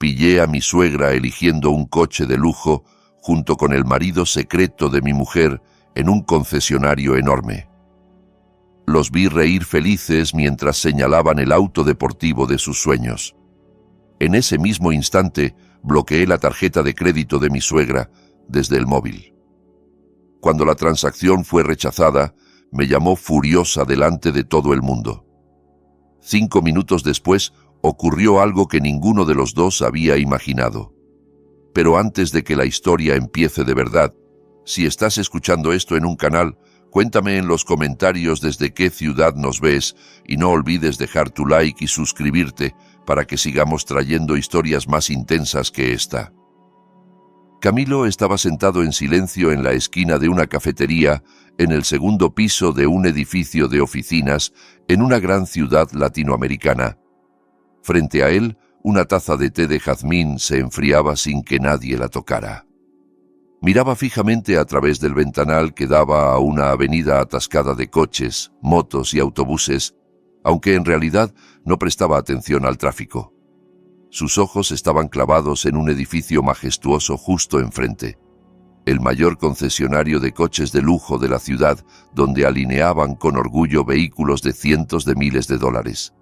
Pillé a mi suegra eligiendo un coche de lujo junto con el marido secreto de mi mujer en un concesionario enorme. Los vi reír felices mientras señalaban el auto deportivo de sus sueños. En ese mismo instante, bloqueé la tarjeta de crédito de mi suegra desde el móvil. Cuando la transacción fue rechazada, me llamó furiosa delante de todo el mundo. 5 minutos después, ocurrió algo que ninguno de los dos había imaginado. Pero antes de que la historia empiece de verdad, si estás escuchando esto en un canal, cuéntame en los comentarios desde qué ciudad nos ves y no olvides dejar tu like y suscribirte para que sigamos trayendo historias más intensas que esta. Camilo estaba sentado en silencio en la esquina de una cafetería en el segundo piso de un edificio de oficinas en una gran ciudad latinoamericana. Frente a él, una taza de té de jazmín se enfriaba sin que nadie la tocara. Miraba fijamente a través del ventanal que daba a una avenida atascada de coches, motos y autobuses, aunque en realidad no prestaba atención al tráfico. Sus ojos estaban clavados en un edificio majestuoso justo enfrente, el mayor concesionario de coches de lujo de la ciudad, donde alineaban con orgullo vehículos de cientos de miles de dólares.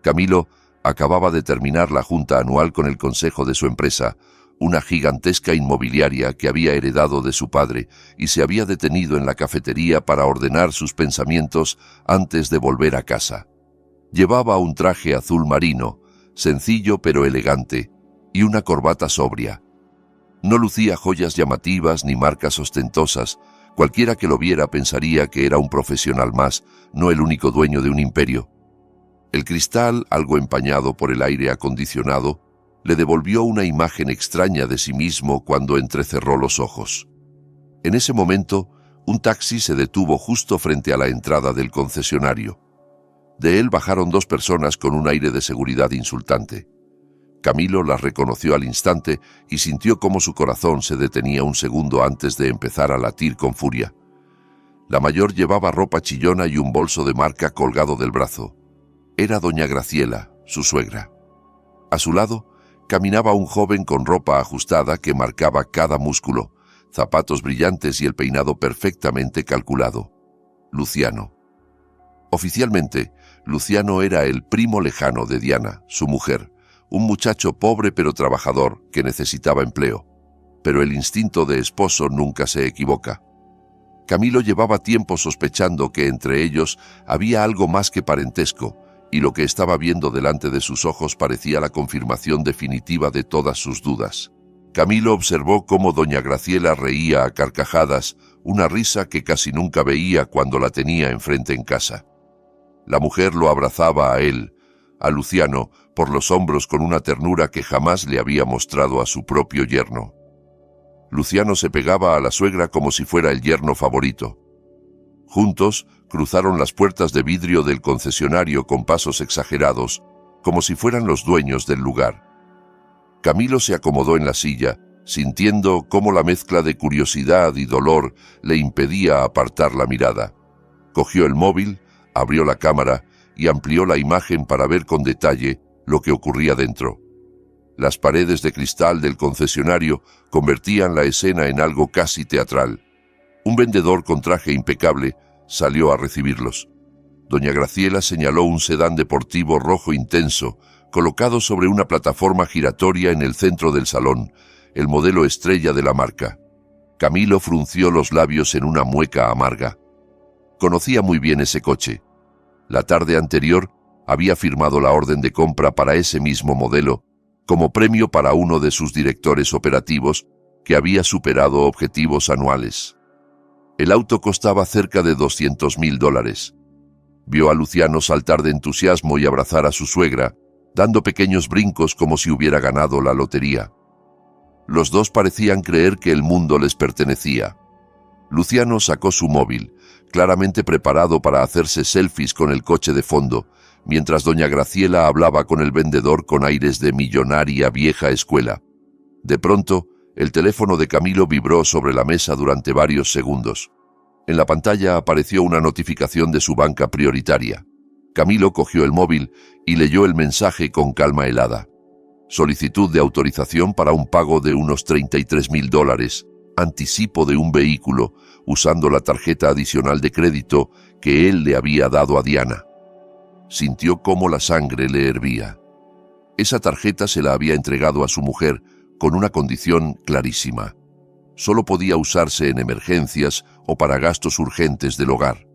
Camilo acababa de terminar la junta anual con el consejo de su empresa, una gigantesca inmobiliaria que había heredado de su padre, y se había detenido en la cafetería para ordenar sus pensamientos antes de volver a casa. Llevaba un traje azul marino, sencillo pero elegante, y una corbata sobria. No lucía joyas llamativas ni marcas ostentosas. Cualquiera que lo viera pensaría que era un profesional más, no el único dueño de un imperio. El cristal, algo empañado por el aire acondicionado, le devolvió una imagen extraña de sí mismo cuando entrecerró los ojos. En ese momento, un taxi se detuvo justo frente a la entrada del concesionario. De él bajaron 2 personas con un aire de seguridad insultante. Camilo las reconoció al instante y sintió cómo su corazón se detenía un segundo antes de empezar a latir con furia. La mayor llevaba ropa chillona y un bolso de marca colgado del brazo. Era doña Graciela, su suegra. A su lado, caminaba un joven con ropa ajustada que marcaba cada músculo, zapatos brillantes y el peinado perfectamente calculado. Luciano. Oficialmente, Luciano era el primo lejano de Diana, su mujer, un muchacho pobre pero trabajador que necesitaba empleo. Pero el instinto de esposo nunca se equivoca. Camilo llevaba tiempo sospechando que entre ellos había algo más que parentesco, y lo que estaba viendo delante de sus ojos parecía la confirmación definitiva de todas sus dudas. Camilo observó cómo doña Graciela reía a carcajadas, una risa que casi nunca veía cuando la tenía enfrente en casa. La mujer lo abrazaba a él, a Luciano, por los hombros con una ternura que jamás le había mostrado a su propio yerno. Luciano se pegaba a la suegra como si fuera el yerno favorito. Juntos cruzaron las puertas de vidrio del concesionario con pasos exagerados, como si fueran los dueños del lugar. Camilo se acomodó en la silla, sintiendo cómo la mezcla de curiosidad y dolor le impedía apartar la mirada. Cogió el móvil, abrió la cámara y amplió la imagen para ver con detalle lo que ocurría dentro. Las paredes de cristal del concesionario convertían la escena en algo casi teatral. Un vendedor con traje impecable salió a recibirlos. Doña Graciela señaló un sedán deportivo rojo intenso, colocado sobre una plataforma giratoria en el centro del salón, el modelo estrella de la marca. Camilo frunció los labios en una mueca amarga. Conocía muy bien ese coche. La tarde anterior había firmado la orden de compra para ese mismo modelo, como premio para uno de sus directores operativos que había superado objetivos anuales. El auto costaba cerca de $200,000. Vio a Luciano saltar de entusiasmo y abrazar a su suegra, dando pequeños brincos como si hubiera ganado la lotería. Los dos parecían creer que el mundo les pertenecía. Luciano sacó su móvil, claramente preparado para hacerse selfies con el coche de fondo, mientras doña Graciela hablaba con el vendedor con aires de millonaria vieja escuela. De pronto, el teléfono de Camilo vibró sobre la mesa durante varios segundos. En la pantalla apareció una notificación de su banca prioritaria. Camilo cogió el móvil y leyó el mensaje con calma helada. solicitud de autorización para un pago de unos $33,000, anticipo de un vehículo usando la tarjeta adicional de crédito que él le había dado a Diana. Sintió cómo la sangre le hervía. Esa tarjeta se la había entregado a su mujer con una condición clarísima. Solo podía usarse en emergencias o para gastos urgentes del hogar.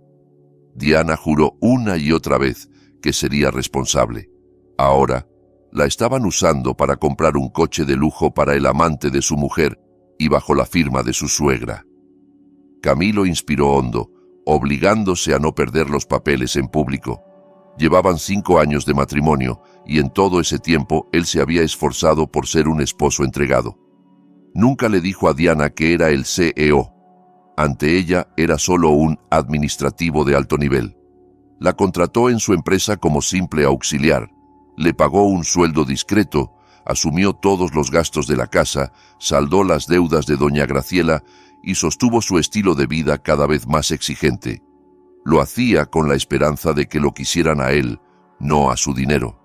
Diana juró una y otra vez que sería responsable. Ahora, la estaban usando para comprar un coche de lujo para el amante de su mujer y bajo la firma de su suegra. Camilo inspiró hondo, obligándose a no perder los papeles en público. Llevaban 5 años de matrimonio y en todo ese tiempo él se había esforzado por ser un esposo entregado. Nunca le dijo a Diana que era el CEO. Ante ella era solo un administrativo de alto nivel. La contrató en su empresa como simple auxiliar, le pagó un sueldo discreto, asumió todos los gastos de la casa, saldó las deudas de doña Graciela y sostuvo su estilo de vida cada vez más exigente. Lo hacía con la esperanza de que lo quisieran a él, no a su dinero.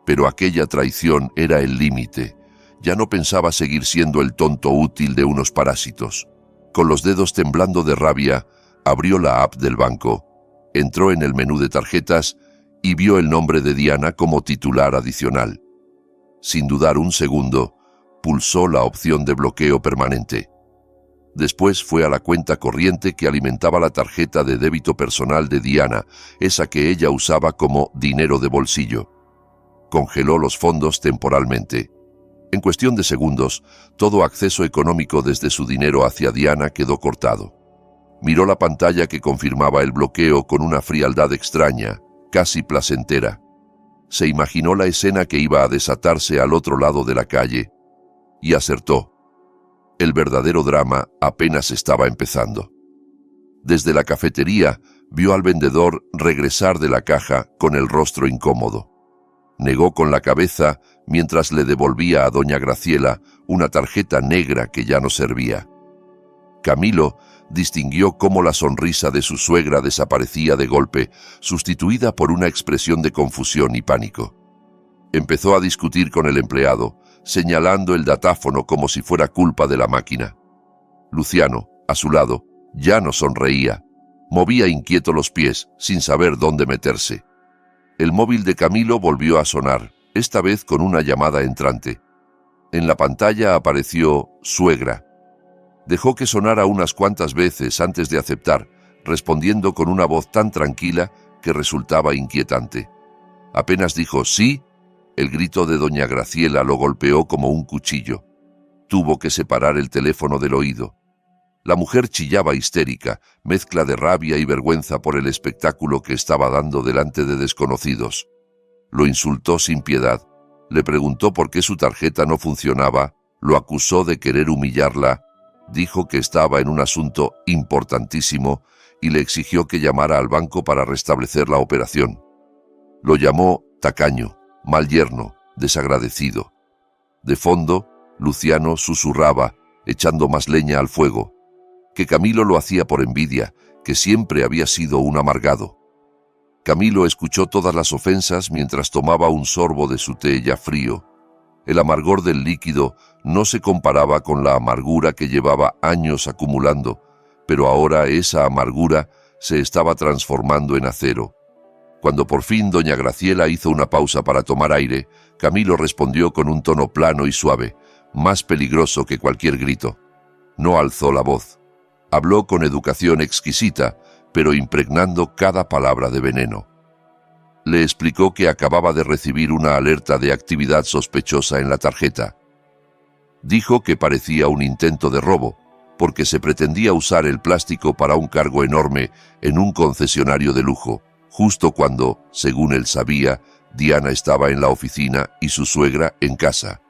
Pero aquella traición era el límite. Ya no pensaba seguir siendo el tonto útil de unos parásitos. Con los dedos temblando de rabia, abrió la app del banco, entró en el menú de tarjetas y vio el nombre de Diana como titular adicional. Sin dudar un segundo, pulsó la opción de bloqueo permanente. Después fue a la cuenta corriente que alimentaba la tarjeta de débito personal de Diana, esa que ella usaba como dinero de bolsillo. Congeló los fondos temporalmente. En cuestión de segundos, todo acceso económico desde su dinero hacia Diana quedó cortado. Miró la pantalla que confirmaba el bloqueo con una frialdad extraña, casi placentera. Se imaginó la escena que iba a desatarse al otro lado de la calle, y acertó. El verdadero drama apenas estaba empezando. Desde la cafetería vio al vendedor regresar de la caja con el rostro incómodo. Negó con la cabeza mientras le devolvía a doña Graciela una tarjeta negra que ya no servía. Camilo distinguió cómo la sonrisa de su suegra desaparecía de golpe, sustituida por una expresión de confusión y pánico. Empezó a discutir con el empleado, señalando el datáfono como si fuera culpa de la máquina. Luciano, a su lado, ya no sonreía. Movía inquieto los pies, sin saber dónde meterse. El móvil de Camilo volvió a sonar, esta vez con una llamada entrante. En la pantalla apareció suegra. Dejó que sonara unas cuantas veces antes de aceptar, respondiendo con una voz tan tranquila que resultaba inquietante. Apenas dijo sí, el grito de doña Graciela lo golpeó como un cuchillo. Tuvo que separar el teléfono del oído. La mujer chillaba histérica, mezcla de rabia y vergüenza por el espectáculo que estaba dando delante de desconocidos. Lo insultó sin piedad, le preguntó por qué su tarjeta no funcionaba, lo acusó de querer humillarla, dijo que estaba en un asunto importantísimo y le exigió que llamara al banco para restablecer la operación. Lo llamó tacaño, mal yerno, desagradecido. De fondo, Luciano susurraba, echando más leña al fuego, que Camilo lo hacía por envidia, que siempre había sido un amargado. Camilo escuchó todas las ofensas mientras tomaba un sorbo de su té ya frío. El amargor del líquido no se comparaba con la amargura que llevaba años acumulando, pero ahora esa amargura se estaba transformando en acero. Cuando por fin doña Graciela hizo una pausa para tomar aire, Camilo respondió con un tono plano y suave, más peligroso que cualquier grito. No alzó la voz. Habló con educación exquisita, pero impregnando cada palabra de veneno. Le explicó que acababa de recibir una alerta de actividad sospechosa en la tarjeta. Dijo que parecía un intento de robo, porque se pretendía usar el plástico para un cargo enorme en un concesionario de lujo, justo cuando, según él sabía, Diana estaba en la oficina y su suegra en casa.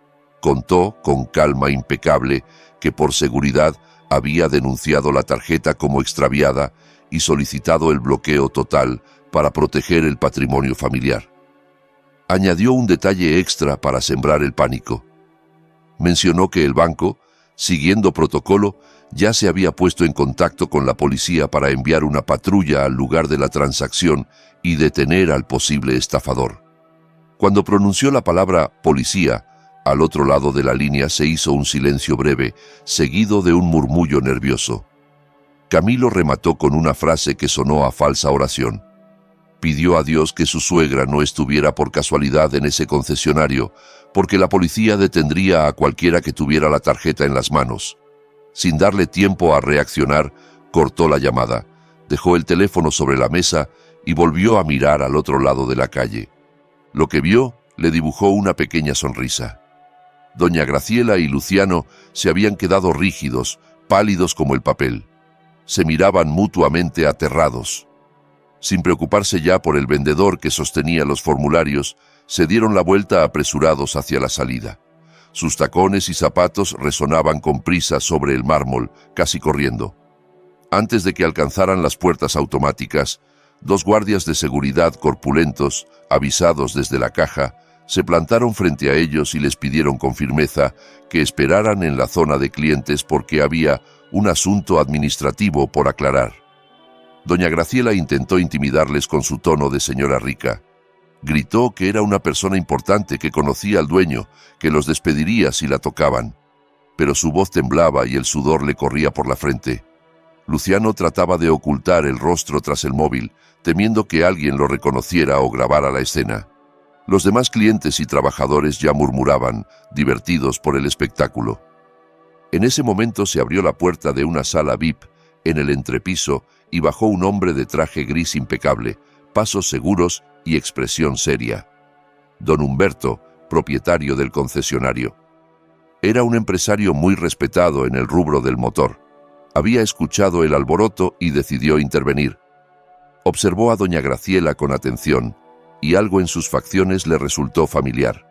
Contó, con calma impecable, que por seguridad había denunciado la tarjeta como extraviada y solicitado el bloqueo total para proteger el patrimonio familiar. Añadió un detalle extra para sembrar el pánico. Mencionó que el banco, siguiendo protocolo, ya se había puesto en contacto con la policía para enviar una patrulla al lugar de la transacción y detener al posible estafador. Cuando pronunció la palabra policía, Al otro lado de la línea se hizo un silencio breve, seguido de un murmullo nervioso. Camilo remató con una frase que sonó a falsa oración. Pidió a Dios que su suegra no estuviera por casualidad en ese concesionario, porque la policía detendría a cualquiera que tuviera la tarjeta en las manos. Sin darle tiempo a reaccionar, cortó la llamada, dejó el teléfono sobre la mesa y volvió a mirar al otro lado de la calle. Lo que vio le dibujó una pequeña sonrisa. Doña Graciela y Luciano se habían quedado rígidos, pálidos como el papel. Se miraban mutuamente aterrados. Sin preocuparse ya por el vendedor que sostenía los formularios, se dieron la vuelta apresurados hacia la salida. Sus tacones y zapatos resonaban con prisa sobre el mármol, casi corriendo. Antes de que alcanzaran las puertas automáticas, dos guardias de seguridad corpulentos, avisados desde la caja, se plantaron frente a ellos y les pidieron con firmeza que esperaran en la zona de clientes porque había un asunto administrativo por aclarar. Doña Graciela intentó intimidarles con su tono de señora rica. Gritó que era una persona importante, que conocía al dueño, que los despediría si la tocaban. Pero su voz temblaba y el sudor le corría por la frente. Luciano trataba de ocultar el rostro tras el móvil, temiendo que alguien lo reconociera o grabara la escena. Los demás clientes y trabajadores ya murmuraban, divertidos por el espectáculo. En ese momento se abrió la puerta de una sala VIP en el entrepiso y bajó un hombre de traje gris impecable, pasos seguros y expresión seria. Don Humberto, propietario del concesionario. Era un empresario muy respetado en el rubro del motor. Había escuchado el alboroto y decidió intervenir. Observó a doña Graciela con atención y algo en sus facciones le resultó familiar.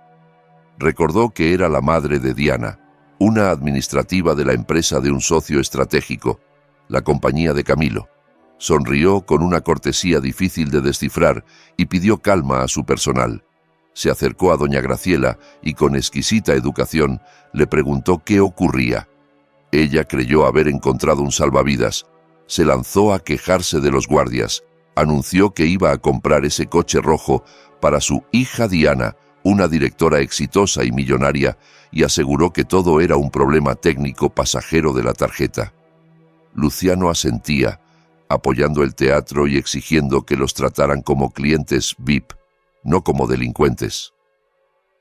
Recordó que era la madre de Diana, una administrativa de la empresa de un socio estratégico, la compañía de Camilo. Sonrió con una cortesía difícil de descifrar y pidió calma a su personal. Se acercó a doña Graciela y con exquisita educación le preguntó qué ocurría. Ella creyó haber encontrado un salvavidas. Se lanzó a quejarse de los guardias. Anunció que iba a comprar ese coche rojo para su hija Diana, una directora exitosa y millonaria, y aseguró que todo era un problema técnico pasajero de la tarjeta. Luciano asentía, apoyando el teatro y exigiendo que los trataran como clientes VIP, no como delincuentes.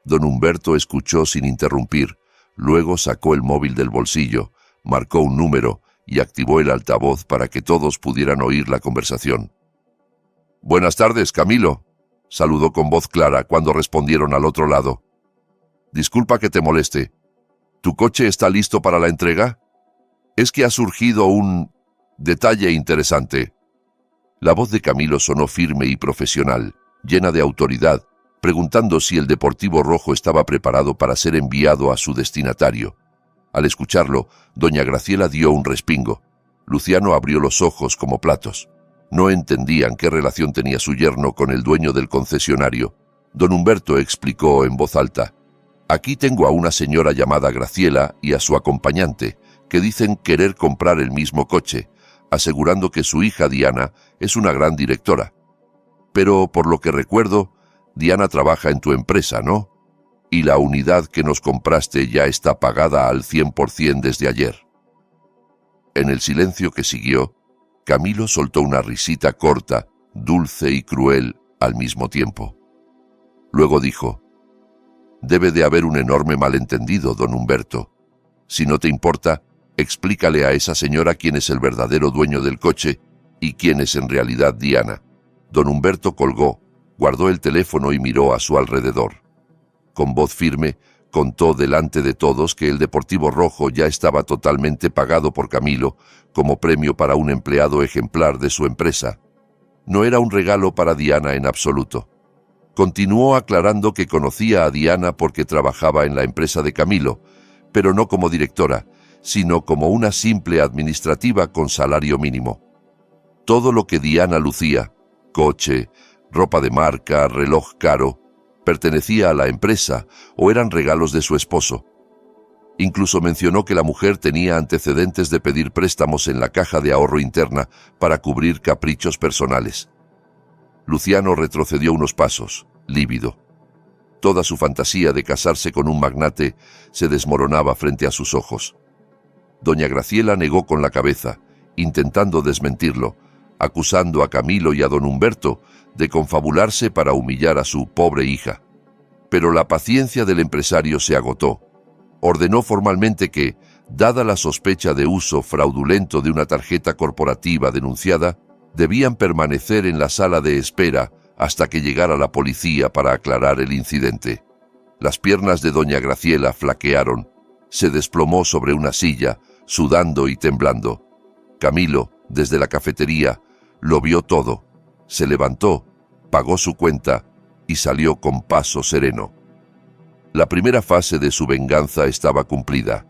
Don Humberto escuchó sin interrumpir, luego sacó el móvil del bolsillo, marcó un número y activó el altavoz para que todos pudieran oír la conversación. «Buenas tardes, Camilo», saludó con voz clara cuando respondieron al otro lado. «Disculpa que te moleste. ¿Tu coche está listo para la entrega? Es que ha surgido un detalle interesante». La voz de Camilo sonó firme y profesional, llena de autoridad, preguntando si el Deportivo Rojo estaba preparado para ser enviado a su destinatario. Al escucharlo, doña Graciela dio un respingo. Luciano abrió los ojos como platos. No entendían qué relación tenía su yerno con el dueño del concesionario. Don Humberto explicó en voz alta: «Aquí tengo a una señora llamada Graciela y a su acompañante, que dicen querer comprar el mismo coche, asegurando que su hija Diana es una gran directora. Pero, por lo que recuerdo, Diana trabaja en tu empresa, ¿no? Y la unidad que nos compraste ya está pagada al 100% desde ayer». En el silencio que siguió, Camilo soltó una risita corta, dulce y cruel al mismo tiempo. Luego dijo: «Debe de haber un enorme malentendido, don Humberto. Si no te importa, explícale a esa señora quién es el verdadero dueño del coche y quién es en realidad Diana». Don Humberto colgó, guardó el teléfono y miró a su alrededor. Con voz firme, contó delante de todos que el Deportivo Rojo ya estaba totalmente pagado por Camilo como premio para un empleado ejemplar de su empresa. No era un regalo para Diana en absoluto. Continuó aclarando que conocía a Diana porque trabajaba en la empresa de Camilo, pero no como directora, sino como una simple administrativa con salario mínimo. Todo lo que Diana lucía, coche, ropa de marca, reloj caro, pertenecía a la empresa o eran regalos de su esposo. Incluso mencionó que la mujer tenía antecedentes de pedir préstamos en la caja de ahorro interna para cubrir caprichos personales. Luciano retrocedió unos pasos, lívido. Toda su fantasía de casarse con un magnate se desmoronaba frente a sus ojos. Doña Graciela negó con la cabeza, intentando desmentirlo, acusando a Camilo y a don Humberto de confabularse para humillar a su pobre hija. Pero la paciencia del empresario se agotó. Ordenó formalmente que, dada la sospecha de uso fraudulento de una tarjeta corporativa denunciada, debían permanecer en la sala de espera hasta que llegara la policía para aclarar el incidente. Las piernas de doña Graciela flaquearon. Se desplomó sobre una silla, sudando y temblando. Camilo, desde la cafetería, lo vio todo. Se levantó, pagó su cuenta y salió con paso sereno. La primera fase de su venganza estaba cumplida.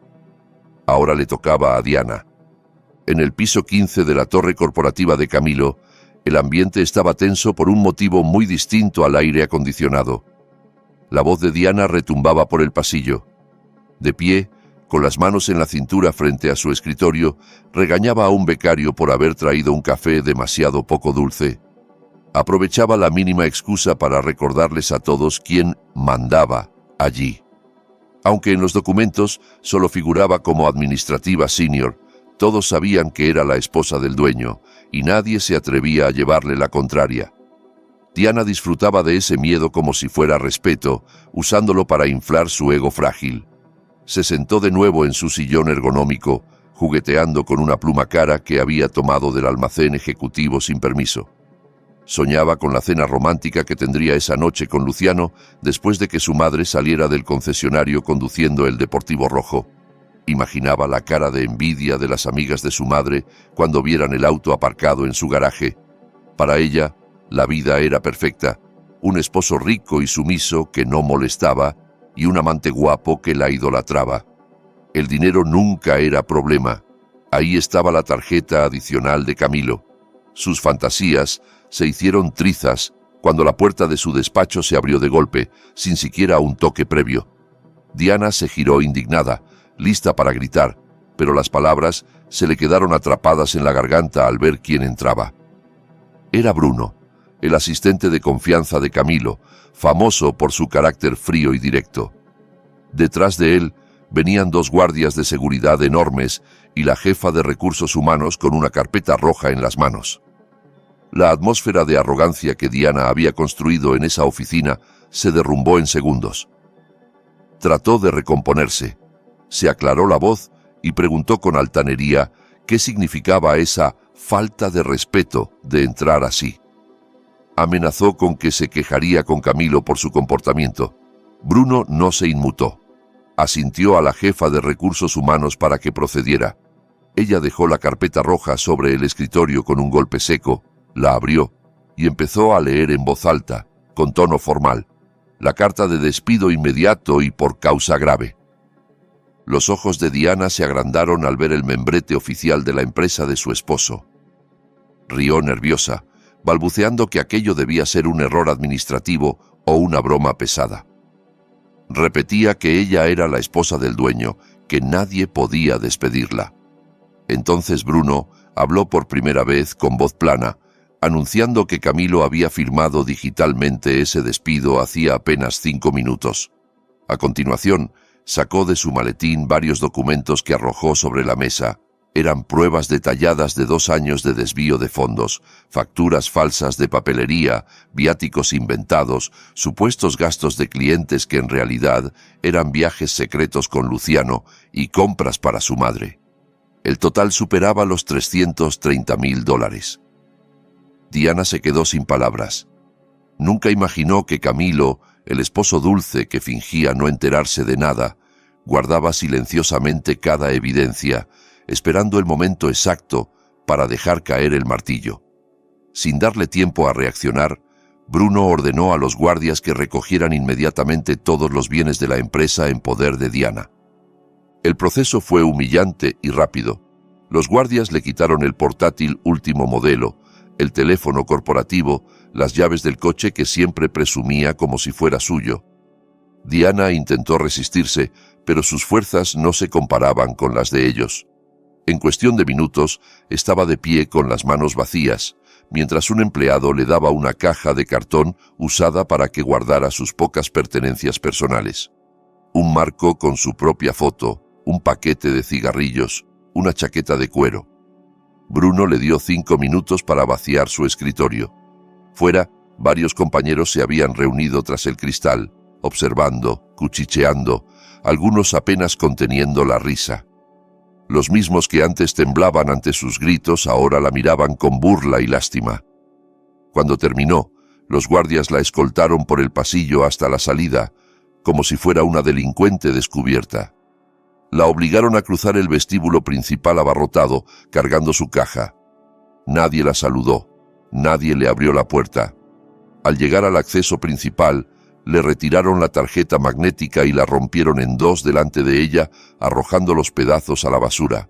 Ahora le tocaba a Diana. En el piso 15 de la torre corporativa de Camilo, el ambiente estaba tenso por un motivo muy distinto al aire acondicionado. La voz de Diana retumbaba por el pasillo. De pie, con las manos en la cintura frente a su escritorio, regañaba a un becario por haber traído un café demasiado poco dulce. Aprovechaba la mínima excusa para recordarles a todos quién mandaba allí. Aunque en los documentos solo figuraba como administrativa senior, todos sabían que era la esposa del dueño, y nadie se atrevía a llevarle la contraria. Diana disfrutaba de ese miedo como si fuera respeto, usándolo para inflar su ego frágil. Se sentó de nuevo en su sillón ergonómico, jugueteando con una pluma cara que había tomado del almacén ejecutivo sin permiso. Soñaba con la cena romántica que tendría esa noche con Luciano después de que su madre saliera del concesionario conduciendo el Deportivo Rojo. Imaginaba la cara de envidia de las amigas de su madre cuando vieran el auto aparcado en su garaje. Para ella, la vida era perfecta, un esposo rico y sumiso que no molestaba y un amante guapo que la idolatraba. El dinero nunca era problema. Ahí estaba la tarjeta adicional de Camilo. Sus fantasías se hicieron trizas cuando la puerta de su despacho se abrió de golpe, sin siquiera un toque previo. Diana se giró indignada, lista para gritar, pero las palabras se le quedaron atrapadas en la garganta al ver quién entraba. Era Bruno, el asistente de confianza de Camilo, famoso por su carácter frío y directo. Detrás de él venían dos guardias de seguridad enormes y la jefa de recursos humanos con una carpeta roja en las manos. La atmósfera de arrogancia que Diana había construido en esa oficina se derrumbó en segundos. Trató de recomponerse. Se aclaró la voz y preguntó con altanería qué significaba esa falta de respeto de entrar así. Amenazó con que se quejaría con Camilo por su comportamiento. Bruno no se inmutó. Asintió a la jefa de recursos humanos para que procediera. Ella dejó la carpeta roja sobre el escritorio con un golpe seco, la abrió y empezó a leer en voz alta, con tono formal, la carta de despido inmediato y por causa grave. Los ojos de Diana se agrandaron al ver el membrete oficial de la empresa de su esposo. Rió nerviosa, balbuceando que aquello debía ser un error administrativo o una broma pesada. Repetía que ella era la esposa del dueño, que nadie podía despedirla. Entonces Bruno habló por primera vez con voz plana, anunciando que Camilo había firmado digitalmente ese despido hacía apenas 5 minutos. A continuación, sacó de su maletín varios documentos que arrojó sobre la mesa. Eran pruebas detalladas de 2 años de desvío de fondos, facturas falsas de papelería, viáticos inventados, supuestos gastos de clientes que en realidad eran viajes secretos con Luciano y compras para su madre. El total superaba los $330,000. Diana se quedó sin palabras. Nunca imaginó que Camilo, el esposo dulce que fingía no enterarse de nada, guardaba silenciosamente cada evidencia, esperando el momento exacto para dejar caer el martillo. Sin darle tiempo a reaccionar, Bruno ordenó a los guardias que recogieran inmediatamente todos los bienes de la empresa en poder de Diana. El proceso fue humillante y rápido. Los guardias le quitaron el portátil último modelo, el teléfono corporativo, las llaves del coche que siempre presumía como si fuera suyo. Diana intentó resistirse, pero sus fuerzas no se comparaban con las de ellos. En cuestión de minutos, estaba de pie con las manos vacías, mientras un empleado le daba una caja de cartón usada para que guardara sus pocas pertenencias personales. Un marco con su propia foto, un paquete de cigarrillos, una chaqueta de cuero. Bruno le dio 5 minutos para vaciar su escritorio. Fuera, varios compañeros se habían reunido tras el cristal, observando, cuchicheando, algunos apenas conteniendo la risa. Los mismos que antes temblaban ante sus gritos ahora la miraban con burla y lástima. Cuando terminó, los guardias la escoltaron por el pasillo hasta la salida, como si fuera una delincuente descubierta. La obligaron a cruzar el vestíbulo principal abarrotado, cargando su caja. Nadie la saludó, nadie le abrió la puerta. Al llegar al acceso principal, le retiraron la tarjeta magnética y la rompieron en 2 delante de ella, arrojando los pedazos a la basura.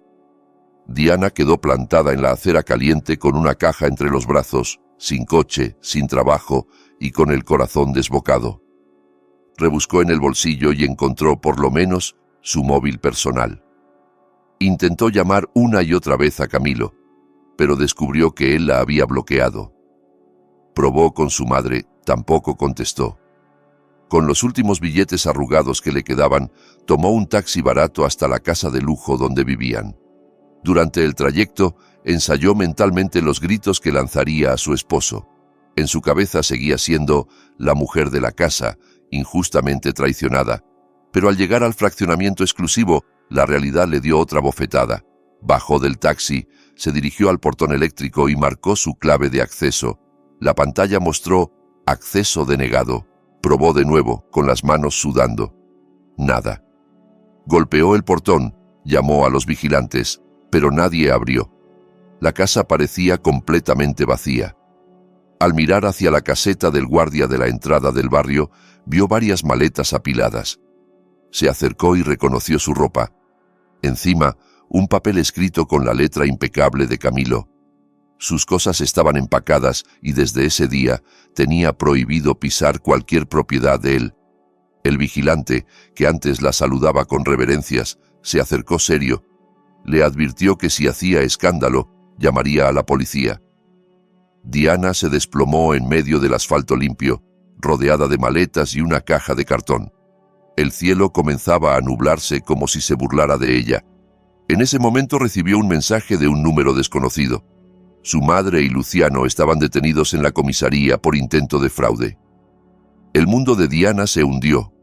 Diana quedó plantada en la acera caliente con una caja entre los brazos, sin coche, sin trabajo y con el corazón desbocado. Rebuscó en el bolsillo y encontró por lo menos su móvil personal. Intentó llamar una y otra vez a Camilo, pero descubrió que él la había bloqueado. Probó con su madre, tampoco contestó. Con los últimos billetes arrugados que le quedaban, tomó un taxi barato hasta la casa de lujo donde vivían. Durante el trayecto, ensayó mentalmente los gritos que lanzaría a su esposo. En su cabeza seguía siendo la mujer de la casa, injustamente traicionada, pero al llegar al fraccionamiento exclusivo, la realidad le dio otra bofetada. Bajó del taxi, se dirigió al portón eléctrico y marcó su clave de acceso. La pantalla mostró acceso denegado. Probó de nuevo, con las manos sudando. Nada. Golpeó el portón, llamó a los vigilantes, pero nadie abrió. La casa parecía completamente vacía. Al mirar hacia la caseta del guardia de la entrada del barrio, vio varias maletas apiladas. Se acercó y reconoció su ropa. Encima, un papel escrito con la letra impecable de Camilo. Sus cosas estaban empacadas y desde ese día tenía prohibido pisar cualquier propiedad de él. El vigilante, que antes la saludaba con reverencias, se acercó serio. Le advirtió que si hacía escándalo, llamaría a la policía. Diana se desplomó en medio del asfalto limpio, rodeada de maletas y una caja de cartón. El cielo comenzaba a nublarse como si se burlara de ella. En ese momento recibió un mensaje de un número desconocido. Su madre y Luciano estaban detenidos en la comisaría por intento de fraude. El mundo de Diana se hundió.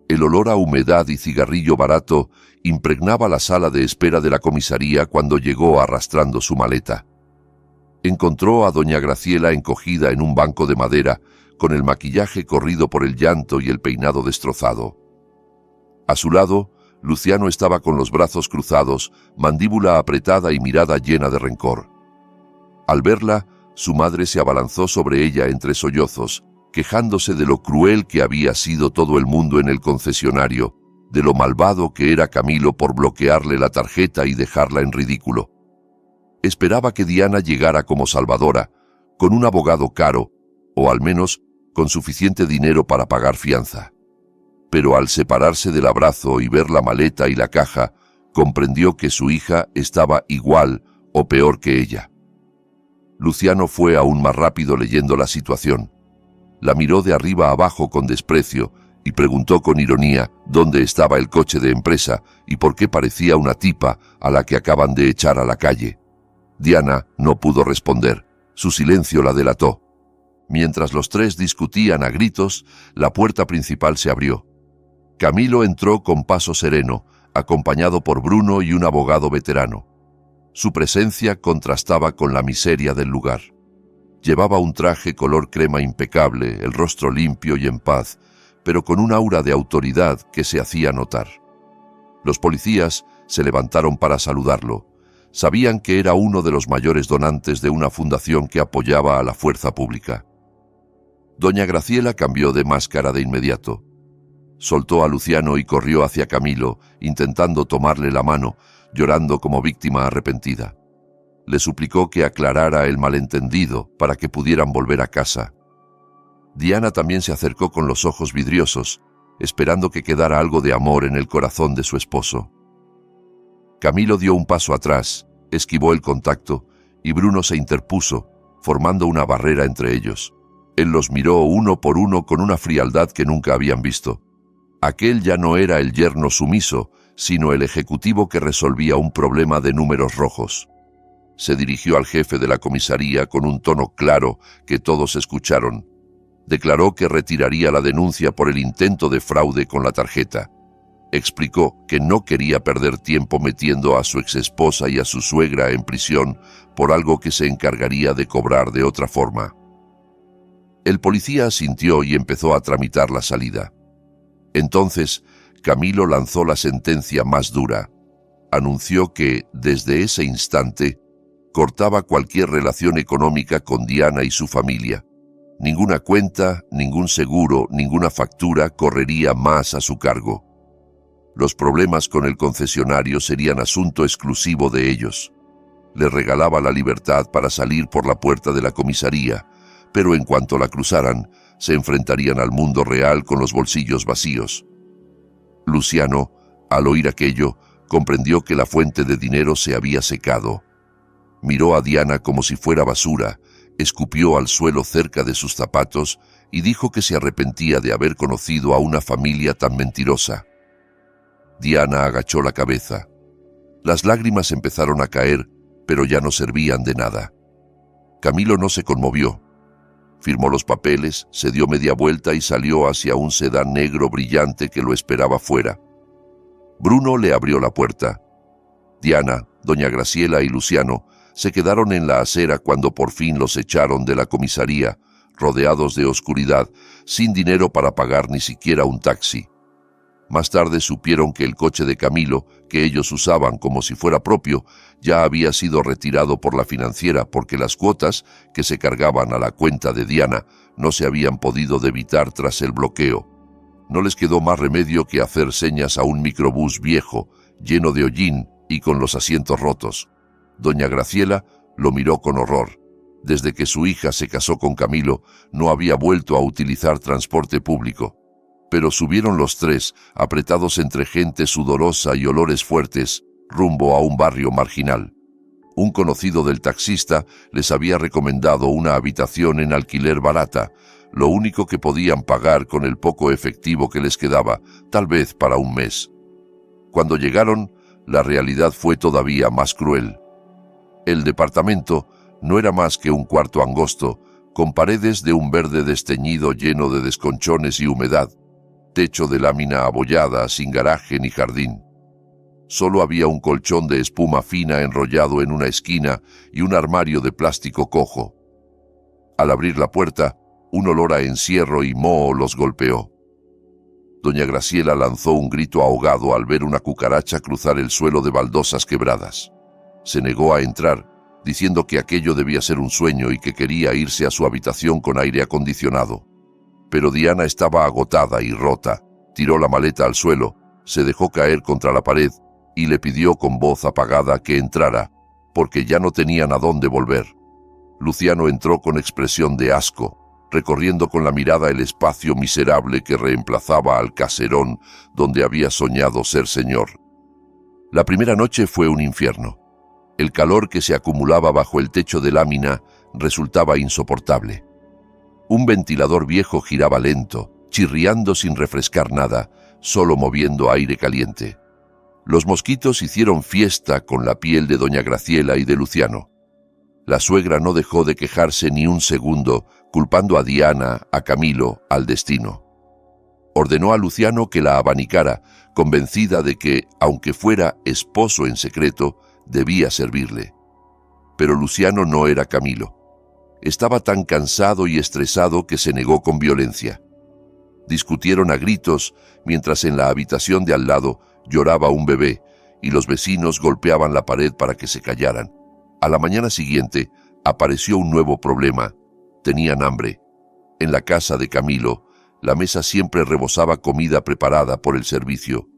El olor a humedad y cigarrillo barato impregnaba la sala de espera de la comisaría cuando llegó arrastrando su maleta. Encontró a doña Graciela encogida en un banco de madera, con el maquillaje corrido por el llanto y el peinado destrozado. A su lado, Luciano estaba con los brazos cruzados, mandíbula apretada y mirada llena de rencor. Al verla, su madre se abalanzó sobre ella entre sollozos, quejándose de lo cruel que había sido todo el mundo en el concesionario, de lo malvado que era Camilo por bloquearle la tarjeta y dejarla en ridículo. Esperaba que Diana llegara como salvadora, con un abogado caro, o al menos con suficiente dinero para pagar fianza. Pero al separarse del abrazo y ver la maleta y la caja, comprendió que su hija estaba igual o peor que ella. Luciano fue aún más rápido leyendo la situación. La miró de arriba abajo con desprecio y preguntó con ironía dónde estaba el coche de empresa y por qué parecía una tipa a la que acaban de echar a la calle. Diana no pudo responder. Su silencio la delató. Mientras los tres discutían a gritos, la puerta principal se abrió. Camilo entró con paso sereno, acompañado por Bruno y un abogado veterano. Su presencia contrastaba con la miseria del lugar. Llevaba un traje color crema impecable, el rostro limpio y en paz, pero con un aura de autoridad que se hacía notar. Los policías se levantaron para saludarlo. Sabían que era uno de los mayores donantes de una fundación que apoyaba a la fuerza pública. Doña Graciela cambió de máscara de inmediato. Soltó a Luciano y corrió hacia Camilo, intentando tomarle la mano, llorando como víctima arrepentida. Le suplicó que aclarara el malentendido para que pudieran volver a casa. Diana también se acercó con los ojos vidriosos, esperando que quedara algo de amor en el corazón de su esposo. Camilo dio un paso atrás, esquivó el contacto y Bruno se interpuso, formando una barrera entre ellos. Él los miró uno por uno con una frialdad que nunca habían visto. Aquel ya no era el yerno sumiso, sino el ejecutivo que resolvía un problema de números rojos. Se dirigió al jefe de la comisaría con un tono claro que todos escucharon. Declaró que retiraría la denuncia por el intento de fraude con la tarjeta. Explicó que no quería perder tiempo metiendo a su exesposa y a su suegra en prisión por algo que se encargaría de cobrar de otra forma. El policía asintió y empezó a tramitar la salida. Entonces, Camilo lanzó la sentencia más dura. Anunció que, desde ese instante, cortaba cualquier relación económica con Diana y su familia. Ninguna cuenta, ningún seguro, ninguna factura correría más a su cargo. Los problemas con el concesionario serían asunto exclusivo de ellos. Les regalaba la libertad para salir por la puerta de la comisaría, pero en cuanto la cruzaran, se enfrentarían al mundo real con los bolsillos vacíos. Luciano, al oír aquello, comprendió que la fuente de dinero se había secado. Miró a Diana como si fuera basura, escupió al suelo cerca de sus zapatos y dijo que se arrepentía de haber conocido a una familia tan mentirosa. Diana agachó la cabeza. Las lágrimas empezaron a caer, pero ya no servían de nada. Camilo no se conmovió. Firmó los papeles, se dio media vuelta y salió hacia un sedán negro brillante que lo esperaba fuera. Bruno le abrió la puerta. Diana, doña Graciela y Luciano se quedaron en la acera cuando por fin los echaron de la comisaría, rodeados de oscuridad, sin dinero para pagar ni siquiera un taxi. Más tarde supieron que el coche de Camilo, que ellos usaban como si fuera propio, ya había sido retirado por la financiera porque las cuotas que se cargaban a la cuenta de Diana no se habían podido debitar tras el bloqueo. No les quedó más remedio que hacer señas a un microbús viejo, lleno de hollín y con los asientos rotos. Doña Graciela lo miró con horror. Desde que su hija se casó con Camilo, no había vuelto a utilizar transporte público. Pero subieron los tres, apretados entre gente sudorosa y olores fuertes, rumbo a un barrio marginal. Un conocido del taxista les había recomendado una habitación en alquiler barata, lo único que podían pagar con el poco efectivo que les quedaba, tal vez para un mes. Cuando llegaron, la realidad fue todavía más cruel. El departamento no era más que un cuarto angosto, con paredes de un verde desteñido lleno de desconchones y humedad, techo de lámina abollada, sin garaje ni jardín. Solo había un colchón de espuma fina enrollado en una esquina y un armario de plástico cojo. Al abrir la puerta, un olor a encierro y moho los golpeó. Doña Graciela lanzó un grito ahogado al ver una cucaracha cruzar el suelo de baldosas quebradas. Se negó a entrar, diciendo que aquello debía ser un sueño y que quería irse a su habitación con aire acondicionado. Pero Diana estaba agotada y rota. Tiró la maleta al suelo, se dejó caer contra la pared y le pidió con voz apagada que entrara, porque ya no tenían a dónde volver. Luciano entró con expresión de asco, recorriendo con la mirada el espacio miserable que reemplazaba al caserón donde había soñado ser señor. La primera noche fue un infierno. El calor que se acumulaba bajo el techo de lámina resultaba insoportable. Un ventilador viejo giraba lento, chirriando sin refrescar nada, solo moviendo aire caliente. Los mosquitos hicieron fiesta con la piel de doña Graciela y de Luciano. La suegra no dejó de quejarse ni un segundo, culpando a Diana, a Camilo, al destino. Ordenó a Luciano que la abanicara, convencida de que, aunque fuera esposo en secreto, debía servirle. Pero Luciano no era Camilo. Estaba tan cansado y estresado que se negó con violencia. Discutieron a gritos mientras en la habitación de al lado lloraba un bebé y los vecinos golpeaban la pared para que se callaran. A la mañana siguiente apareció un nuevo problema. Tenían hambre. En la casa de Camilo, la mesa siempre rebosaba comida preparada por el servicio.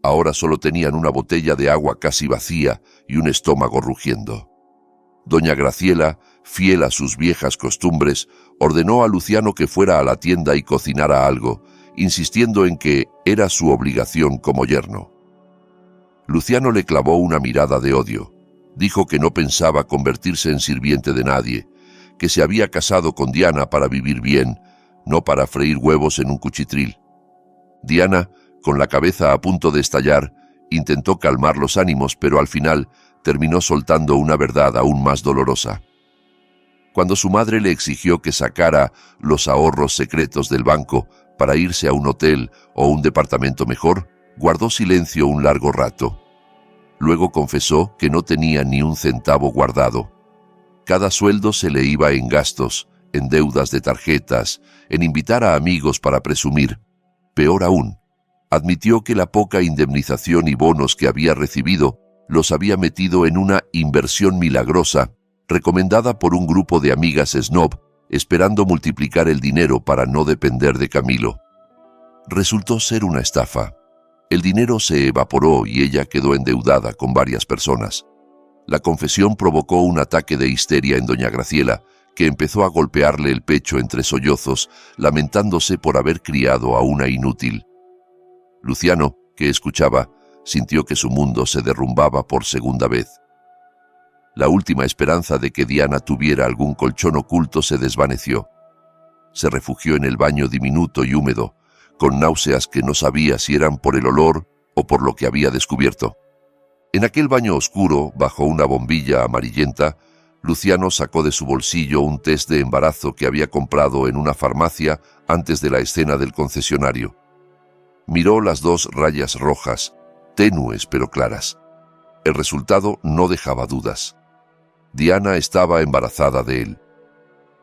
Ahora solo tenían una botella de agua casi vacía y un estómago rugiendo. Doña Graciela, fiel a sus viejas costumbres, ordenó a Luciano que fuera a la tienda y cocinara algo, insistiendo en que era su obligación como yerno. Luciano le clavó una mirada de odio. Dijo que no pensaba convertirse en sirviente de nadie, que se había casado con Diana para vivir bien, no para freír huevos en un cuchitril. Diana, con la cabeza a punto de estallar, intentó calmar los ánimos, pero al final terminó soltando una verdad aún más dolorosa. Cuando su madre le exigió que sacara los ahorros secretos del banco para irse a un hotel o un departamento mejor, guardó silencio un largo rato. Luego confesó que no tenía ni un centavo guardado. Cada sueldo se le iba en gastos, en deudas de tarjetas, en invitar a amigos para presumir. Peor aún, admitió que la poca indemnización y bonos que había recibido los había metido en una inversión milagrosa recomendada por un grupo de amigas snob, esperando multiplicar el dinero para no depender de Camilo. Resultó ser una estafa. El dinero se evaporó y ella quedó endeudada con varias personas. La confesión provocó un ataque de histeria en doña Graciela, que empezó a golpearle el pecho entre sollozos, lamentándose por haber criado a una inútil. Luciano, que escuchaba, sintió que su mundo se derrumbaba por segunda vez. La última esperanza de que Diana tuviera algún colchón oculto se desvaneció. Se refugió en el baño diminuto y húmedo, con náuseas que no sabía si eran por el olor o por lo que había descubierto. En aquel baño oscuro, bajo una bombilla amarillenta, Luciano sacó de su bolsillo un test de embarazo que había comprado en una farmacia antes de la escena del concesionario. Miró las 2 rayas rojas, tenues pero claras. El resultado no dejaba dudas. Diana estaba embarazada de él.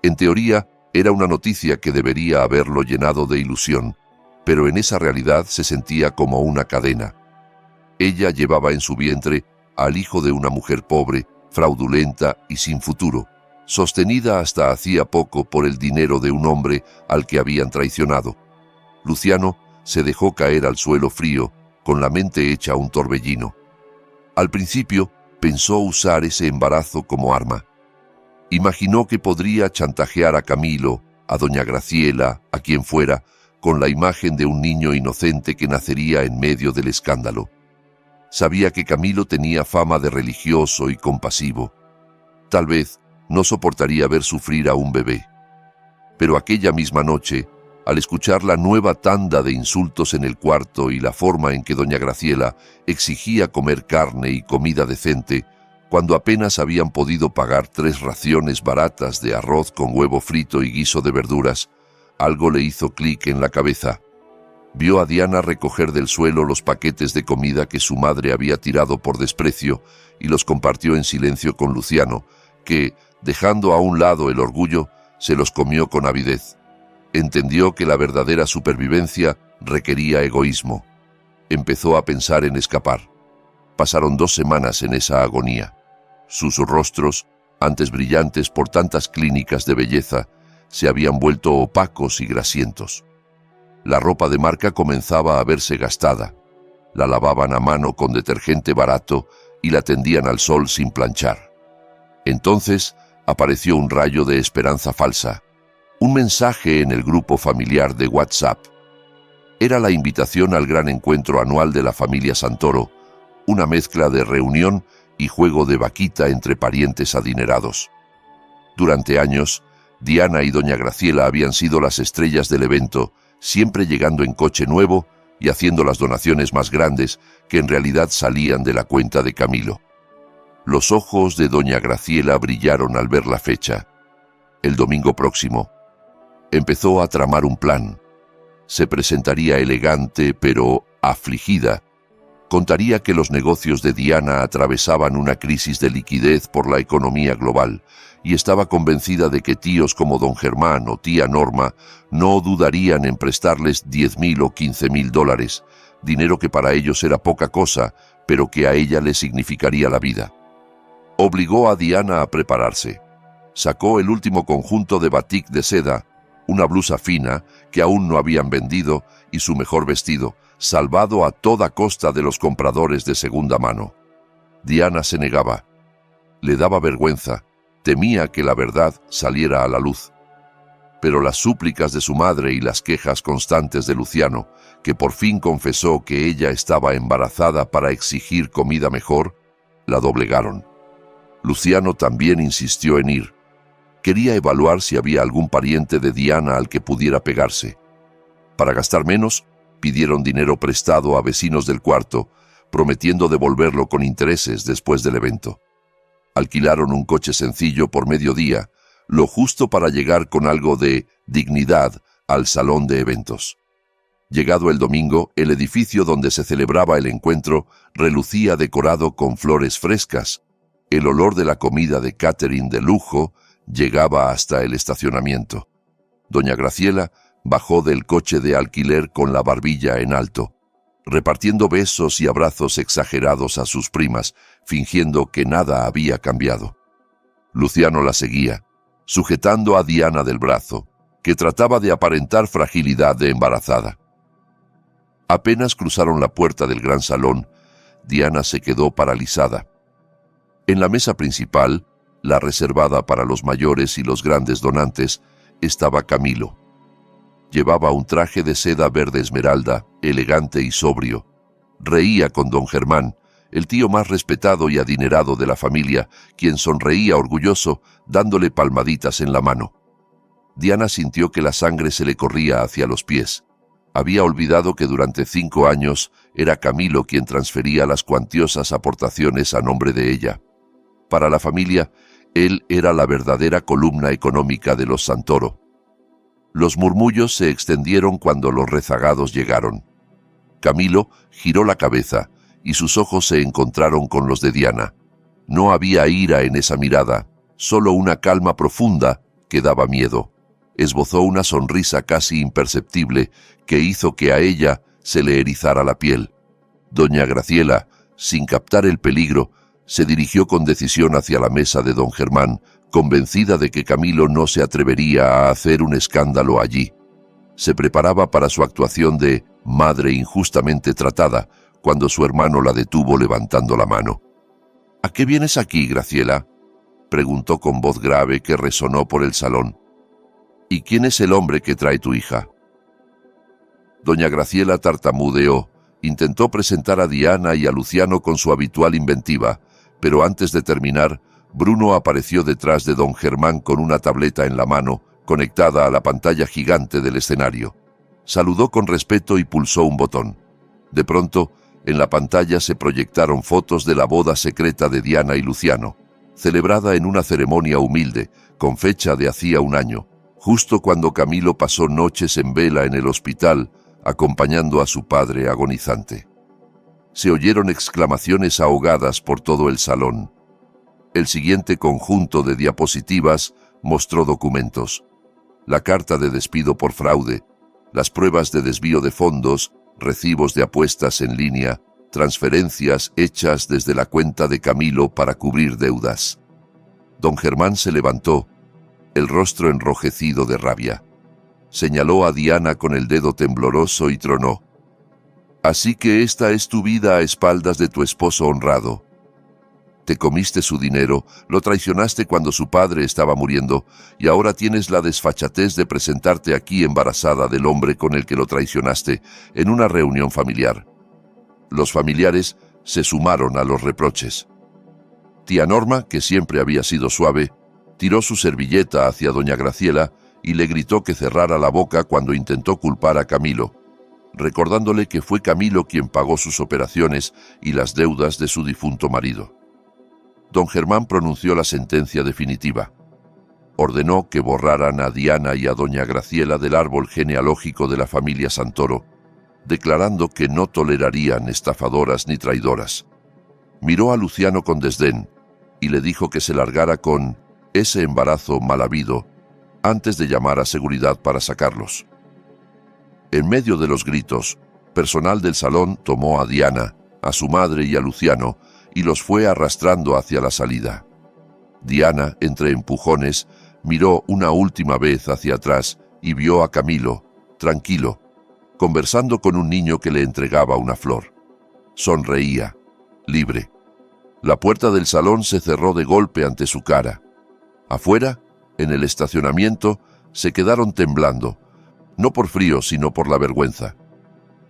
En teoría, era una noticia que debería haberlo llenado de ilusión, pero en esa realidad se sentía como una cadena. Ella llevaba en su vientre al hijo de una mujer pobre, fraudulenta y sin futuro, sostenida hasta hacía poco por el dinero de un hombre al que habían traicionado. Luciano se dejó caer al suelo frío, con la mente hecha un torbellino. Al principio, pensó usar ese embarazo como arma. Imaginó que podría chantajear a Camilo, a doña Graciela, a quien fuera, con la imagen de un niño inocente que nacería en medio del escándalo. Sabía que Camilo tenía fama de religioso y compasivo. Tal vez no soportaría ver sufrir a un bebé. Pero aquella misma noche, al escuchar la nueva tanda de insultos en el cuarto y la forma en que doña Graciela exigía comer carne y comida decente, cuando apenas habían podido pagar 3 raciones baratas de arroz con huevo frito y guiso de verduras, algo le hizo clic en la cabeza. Vio a Diana recoger del suelo los paquetes de comida que su madre había tirado por desprecio y los compartió en silencio con Luciano, que, dejando a un lado el orgullo, se los comió con avidez. Entendió que la verdadera supervivencia requería egoísmo. Empezó a pensar en escapar. Pasaron 2 semanas en esa agonía. Sus rostros, antes brillantes por tantas clínicas de belleza, se habían vuelto opacos y grasientos. La ropa de marca comenzaba a verse gastada. La lavaban a mano con detergente barato y la tendían al sol sin planchar. Entonces apareció un rayo de esperanza falsa. Un mensaje en el grupo familiar de WhatsApp. Era la invitación al gran encuentro anual de la familia Santoro, una mezcla de reunión y juego de vaquita entre parientes adinerados. Durante años, Diana y doña Graciela habían sido las estrellas del evento, siempre llegando en coche nuevo y haciendo las donaciones más grandes que en realidad salían de la cuenta de Camilo. Los ojos de doña Graciela brillaron al ver la fecha. El domingo próximo. Empezó a tramar un plan. Se presentaría elegante, pero afligida. Contaría que los negocios de Diana atravesaban una crisis de liquidez por la economía global y estaba convencida de que tíos como don Germán o tía Norma no dudarían en prestarles 10.000 o 15.000 dólares, dinero que para ellos era poca cosa, pero que a ella le significaría la vida. Obligó a Diana a prepararse. Sacó el último conjunto de batik de seda, una blusa fina que aún no habían vendido y su mejor vestido, salvado a toda costa de los compradores de segunda mano. Diana se negaba. Le daba vergüenza, temía que la verdad saliera a la luz. Pero las súplicas de su madre y las quejas constantes de Luciano, que por fin confesó que ella estaba embarazada para exigir comida mejor, la doblegaron. Luciano también insistió en ir. Quería evaluar si había algún pariente de Diana al que pudiera pegarse. Para gastar menos, pidieron dinero prestado a vecinos del cuarto, prometiendo devolverlo con intereses después del evento. Alquilaron un coche sencillo por mediodía, lo justo para llegar con algo de dignidad al salón de eventos. Llegado el domingo, el edificio donde se celebraba el encuentro relucía decorado con flores frescas. El olor de la comida de catering de lujo llegaba hasta el estacionamiento. Doña Graciela bajó del coche de alquiler con la barbilla en alto, repartiendo besos y abrazos exagerados a sus primas, fingiendo que nada había cambiado. Luciano la seguía, sujetando a Diana del brazo, que trataba de aparentar fragilidad de embarazada. Apenas cruzaron la puerta del gran salón, Diana se quedó paralizada. En la mesa principal, la reservada para los mayores y los grandes donantes, estaba Camilo. Llevaba un traje de seda verde esmeralda, elegante y sobrio. Reía con don Germán, el tío más respetado y adinerado de la familia, quien sonreía orgulloso, dándole palmaditas en la mano. Diana sintió que la sangre se le corría hacia los pies. Había olvidado que durante 5 años era Camilo quien transfería las cuantiosas aportaciones a nombre de ella. Para la familia, él era la verdadera columna económica de los Santoro. Los murmullos se extendieron cuando los rezagados llegaron. Camilo giró la cabeza y sus ojos se encontraron con los de Diana. No había ira en esa mirada, solo una calma profunda que daba miedo. Esbozó una sonrisa casi imperceptible que hizo que a ella se le erizara la piel. Doña Graciela, sin captar el peligro, se dirigió con decisión hacia la mesa de don Germán, convencida de que Camilo no se atrevería a hacer un escándalo allí. Se preparaba para su actuación de madre injustamente tratada, cuando su hermano la detuvo levantando la mano. «¿A qué vienes aquí, Graciela?», preguntó con voz grave que resonó por el salón. «¿Y quién es el hombre que trae tu hija?». Doña Graciela tartamudeó, intentó presentar a Diana y a Luciano con su habitual inventiva, pero antes de terminar, Bruno apareció detrás de don Germán con una tableta en la mano, conectada a la pantalla gigante del escenario. Saludó con respeto y pulsó un botón. De pronto, en la pantalla se proyectaron fotos de la boda secreta de Diana y Luciano, celebrada en una ceremonia humilde, con fecha de hacía 1 año, justo cuando Camilo pasó noches en vela en el hospital, acompañando a su padre agonizante. Se oyeron exclamaciones ahogadas por todo el salón. El siguiente conjunto de diapositivas mostró documentos: la carta de despido por fraude, las pruebas de desvío de fondos, recibos de apuestas en línea, transferencias hechas desde la cuenta de Camilo para cubrir deudas. Don Germán se levantó, el rostro enrojecido de rabia. Señaló a Diana con el dedo tembloroso y tronó: «Así que esta es tu vida a espaldas de tu esposo honrado. Te comiste su dinero, lo traicionaste cuando su padre estaba muriendo, y ahora tienes la desfachatez de presentarte aquí embarazada del hombre con el que lo traicionaste, en una reunión familiar». Los familiares se sumaron a los reproches. Tía Norma, que siempre había sido suave, tiró su servilleta hacia doña Graciela y le gritó que cerrara la boca cuando intentó culpar a Camilo, recordándole que fue Camilo quien pagó sus operaciones y las deudas de su difunto marido. Don Germán pronunció la sentencia definitiva. Ordenó que borraran a Diana y a doña Graciela del árbol genealógico de la familia Santoro, declarando que no tolerarían estafadoras ni traidoras. Miró a Luciano con desdén y le dijo que se largara con ese embarazo mal habido antes de llamar a seguridad para sacarlos. En medio de los gritos, personal del salón tomó a Diana, a su madre y a Luciano y los fue arrastrando hacia la salida. Diana, entre empujones, miró una última vez hacia atrás y vio a Camilo, tranquilo, conversando con un niño que le entregaba una flor. Sonreía, libre. La puerta del salón se cerró de golpe ante su cara. Afuera, en el estacionamiento, se quedaron temblando, no por frío, sino por la vergüenza.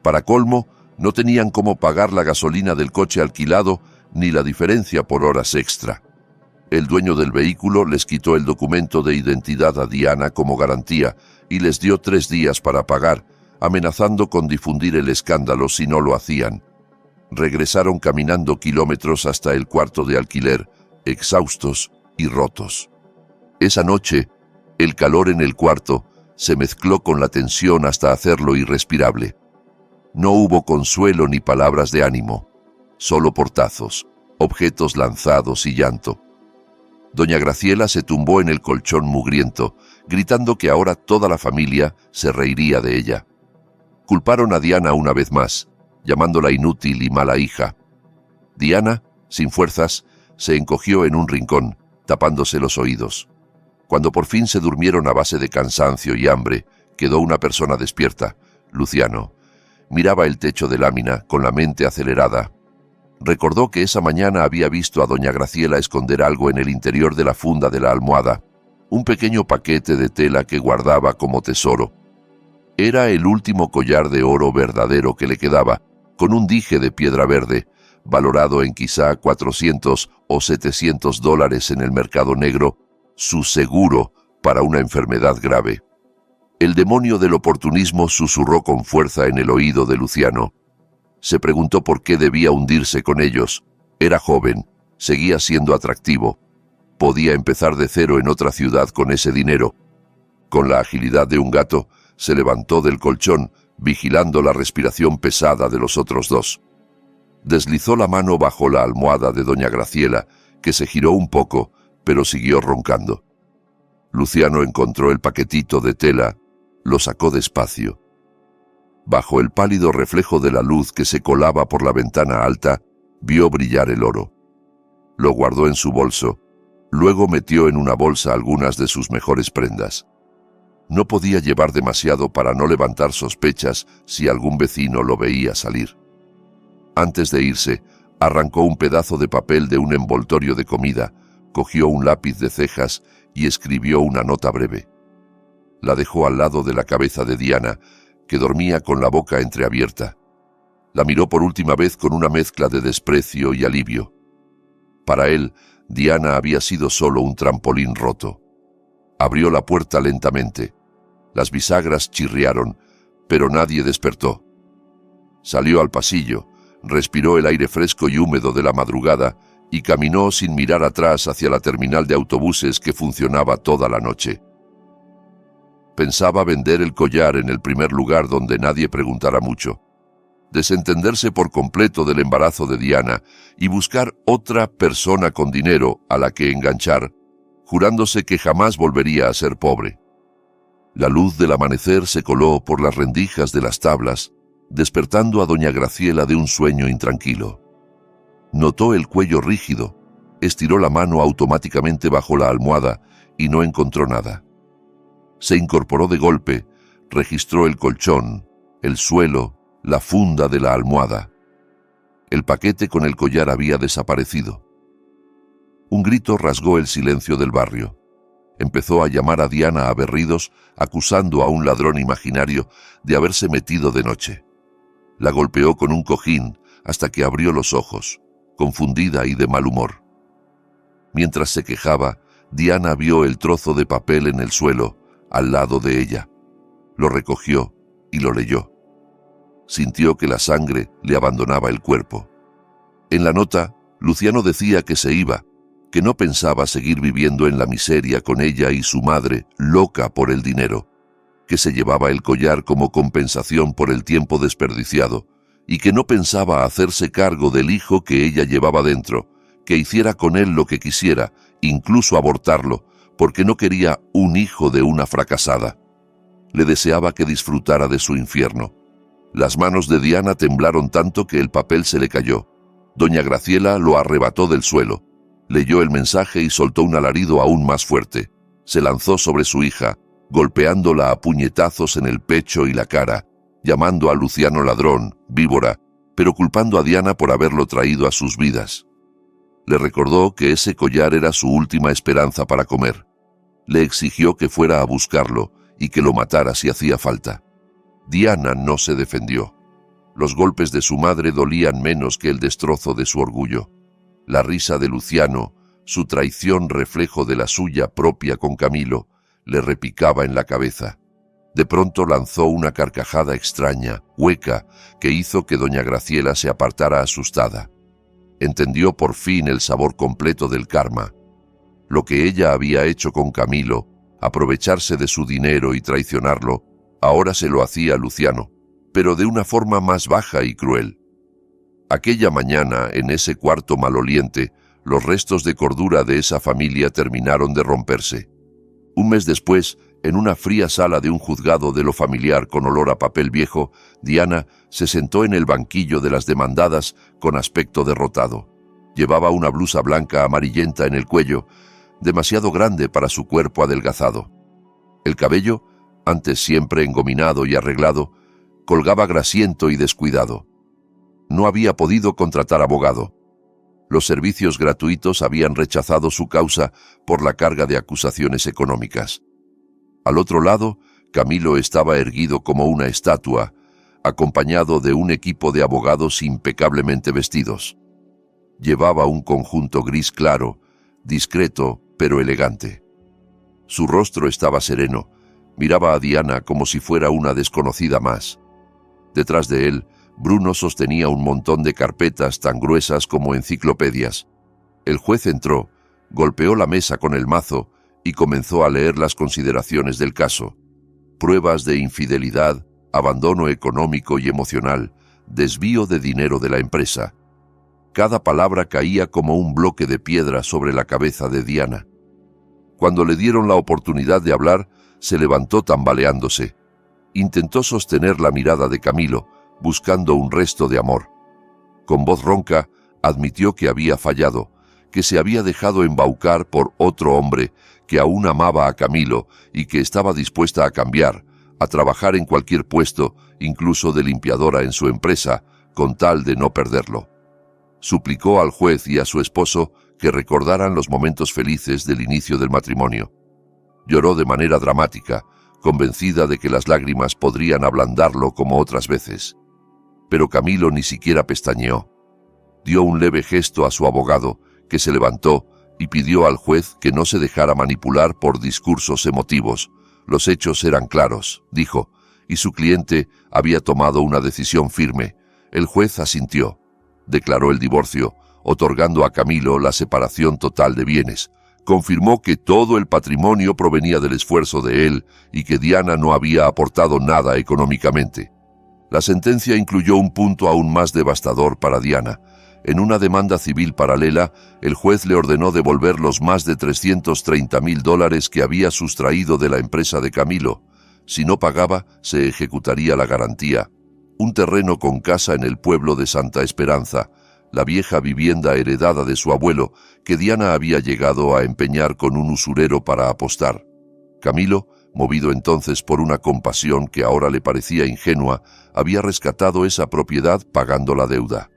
Para colmo, no tenían cómo pagar la gasolina del coche alquilado ni la diferencia por horas extra. El dueño del vehículo les quitó el documento de identidad a Diana como garantía y les dio 3 días para pagar, amenazando con difundir el escándalo si no lo hacían. Regresaron caminando kilómetros hasta el cuarto de alquiler, exhaustos y rotos. Esa noche, el calor en el cuarto se mezcló con la tensión hasta hacerlo irrespirable. No hubo consuelo ni palabras de ánimo, solo portazos, objetos lanzados y llanto. Doña Graciela se tumbó en el colchón mugriento, gritando que ahora toda la familia se reiría de ella. Culparon a Diana una vez más, llamándola inútil y mala hija. Diana, sin fuerzas, se encogió en un rincón, tapándose los oídos. Cuando por fin se durmieron a base de cansancio y hambre, quedó una persona despierta, Luciano. Miraba el techo de lámina, con la mente acelerada. Recordó que esa mañana había visto a doña Graciela esconder algo en el interior de la funda de la almohada, un pequeño paquete de tela que guardaba como tesoro. Era el último collar de oro verdadero que le quedaba, con un dije de piedra verde, valorado en quizá $400 o $700 en el mercado negro, su seguro para una enfermedad grave. El demonio del oportunismo susurró con fuerza en el oído de Luciano. Se preguntó por qué debía hundirse con ellos. Era joven, seguía siendo atractivo. Podía empezar de cero en otra ciudad con ese dinero. Con la agilidad de un gato, se levantó del colchón, vigilando la respiración pesada de los otros dos. Deslizó la mano bajo la almohada de doña Graciela, que se giró un poco, pero siguió roncando. Luciano encontró el paquetito de tela, lo sacó despacio. Bajo el pálido reflejo de la luz que se colaba por la ventana alta, vio brillar el oro. Lo guardó en su bolso, luego metió en una bolsa algunas de sus mejores prendas. No podía llevar demasiado para no levantar sospechas si algún vecino lo veía salir. Antes de irse, arrancó un pedazo de papel de un envoltorio de comida, cogió un lápiz de cejas y escribió una nota breve. La dejó al lado de la cabeza de Diana, que dormía con la boca entreabierta. La miró por última vez con una mezcla de desprecio y alivio. Para él, Diana había sido solo un trampolín roto. Abrió la puerta lentamente. Las bisagras chirriaron, pero nadie despertó. Salió al pasillo, respiró el aire fresco y húmedo de la madrugada y caminó sin mirar atrás hacia la terminal de autobuses que funcionaba toda la noche. Pensaba vender el collar en el primer lugar donde nadie preguntara mucho, desentenderse por completo del embarazo de Diana y buscar otra persona con dinero a la que enganchar, jurándose que jamás volvería a ser pobre. La luz del amanecer se coló por las rendijas de las tablas, despertando a doña Graciela de un sueño intranquilo. Notó el cuello rígido, estiró la mano automáticamente bajo la almohada y no encontró nada. Se incorporó de golpe, registró el colchón, el suelo, la funda de la almohada. El paquete con el collar había desaparecido. Un grito rasgó el silencio del barrio. Empezó a llamar a Diana a berridos, acusando a un ladrón imaginario de haberse metido de noche. La golpeó con un cojín hasta que abrió los ojos, confundida y de mal humor. Mientras se quejaba, Diana vio el trozo de papel en el suelo, al lado de ella. Lo recogió y lo leyó. Sintió que la sangre le abandonaba el cuerpo. En la nota, Luciano decía que se iba, que no pensaba seguir viviendo en la miseria con ella y su madre, loca por el dinero, que se llevaba el collar como compensación por el tiempo desperdiciado, y que no pensaba hacerse cargo del hijo que ella llevaba dentro, que hiciera con él lo que quisiera, incluso abortarlo, porque no quería un hijo de una fracasada. Le deseaba que disfrutara de su infierno. Las manos de Diana temblaron tanto que el papel se le cayó. Doña Graciela lo arrebató del suelo. Leyó el mensaje y soltó un alarido aún más fuerte. Se lanzó sobre su hija, golpeándola a puñetazos en el pecho y la cara, llamando a Luciano ladrón, víbora, pero culpando a Diana por haberlo traído a sus vidas. Le recordó que ese collar era su última esperanza para comer. Le exigió que fuera a buscarlo y que lo matara si hacía falta. Diana no se defendió. Los golpes de su madre dolían menos que el destrozo de su orgullo. La risa de Luciano Su traición, reflejo de la suya propia con Camilo, le repicaba en la cabeza. De pronto lanzó una carcajada extraña, hueca, que hizo que doña Graciela se apartara asustada. Entendió por fin el sabor completo del karma. Lo que ella había hecho con Camilo, aprovecharse de su dinero y traicionarlo, ahora se lo hacía a Luciano, pero de una forma más baja y cruel. Aquella mañana, en ese cuarto maloliente, los restos de cordura de esa familia terminaron de romperse. Un mes después, en una fría sala de un juzgado de lo familiar con olor a papel viejo, Diana se sentó en el banquillo de las demandadas con aspecto derrotado. Llevaba una blusa blanca amarillenta en el cuello, demasiado grande para su cuerpo adelgazado. El cabello, antes siempre engominado y arreglado, colgaba grasiento y descuidado. No había podido contratar abogado. Los servicios gratuitos habían rechazado su causa por la carga de acusaciones económicas. Al otro lado, Camilo estaba erguido como una estatua, acompañado de un equipo de abogados impecablemente vestidos. Llevaba un conjunto gris claro, discreto pero elegante. Su rostro estaba sereno, miraba a Diana como si fuera una desconocida más. Detrás de él, Bruno sostenía un montón de carpetas tan gruesas como enciclopedias. El juez entró, golpeó la mesa con el mazo y comenzó a leer las consideraciones del caso. Pruebas de infidelidad, abandono económico y emocional, desvío de dinero de la empresa. Cada palabra caía como un bloque de piedra sobre la cabeza de Diana. Cuando le dieron la oportunidad de hablar, se levantó tambaleándose. Intentó sostener la mirada de Camilo, buscando un resto de amor. Con voz ronca, admitió que había fallado, que se había dejado embaucar por otro hombre que aún amaba a Camilo y que estaba dispuesta a cambiar, a trabajar en cualquier puesto, incluso de limpiadora en su empresa, con tal de no perderlo. Suplicó al juez y a su esposo que recordaran los momentos felices del inicio del matrimonio. Lloró de manera dramática, convencida de que las lágrimas podrían ablandarlo como otras veces. Pero Camilo ni siquiera pestañeó. Dio un leve gesto a su abogado, que se levantó y pidió al juez que no se dejara manipular por discursos emotivos. Los hechos eran claros, dijo, y su cliente había tomado una decisión firme. El juez asintió. Declaró el divorcio, otorgando a Camilo la separación total de bienes. Confirmó que todo el patrimonio provenía del esfuerzo de él y que Diana no había aportado nada económicamente. La sentencia incluyó un punto aún más devastador para Diana. En una demanda civil paralela, el juez le ordenó devolver los más de $330,000 que había sustraído de la empresa de Camilo. Si no pagaba, se ejecutaría la garantía. Un terreno con casa en el pueblo de Santa Esperanza, la vieja vivienda heredada de su abuelo, que Diana había llegado a empeñar con un usurero para apostar. Camilo, movido entonces por una compasión que ahora le parecía ingenua, había rescatado esa propiedad pagando la deuda.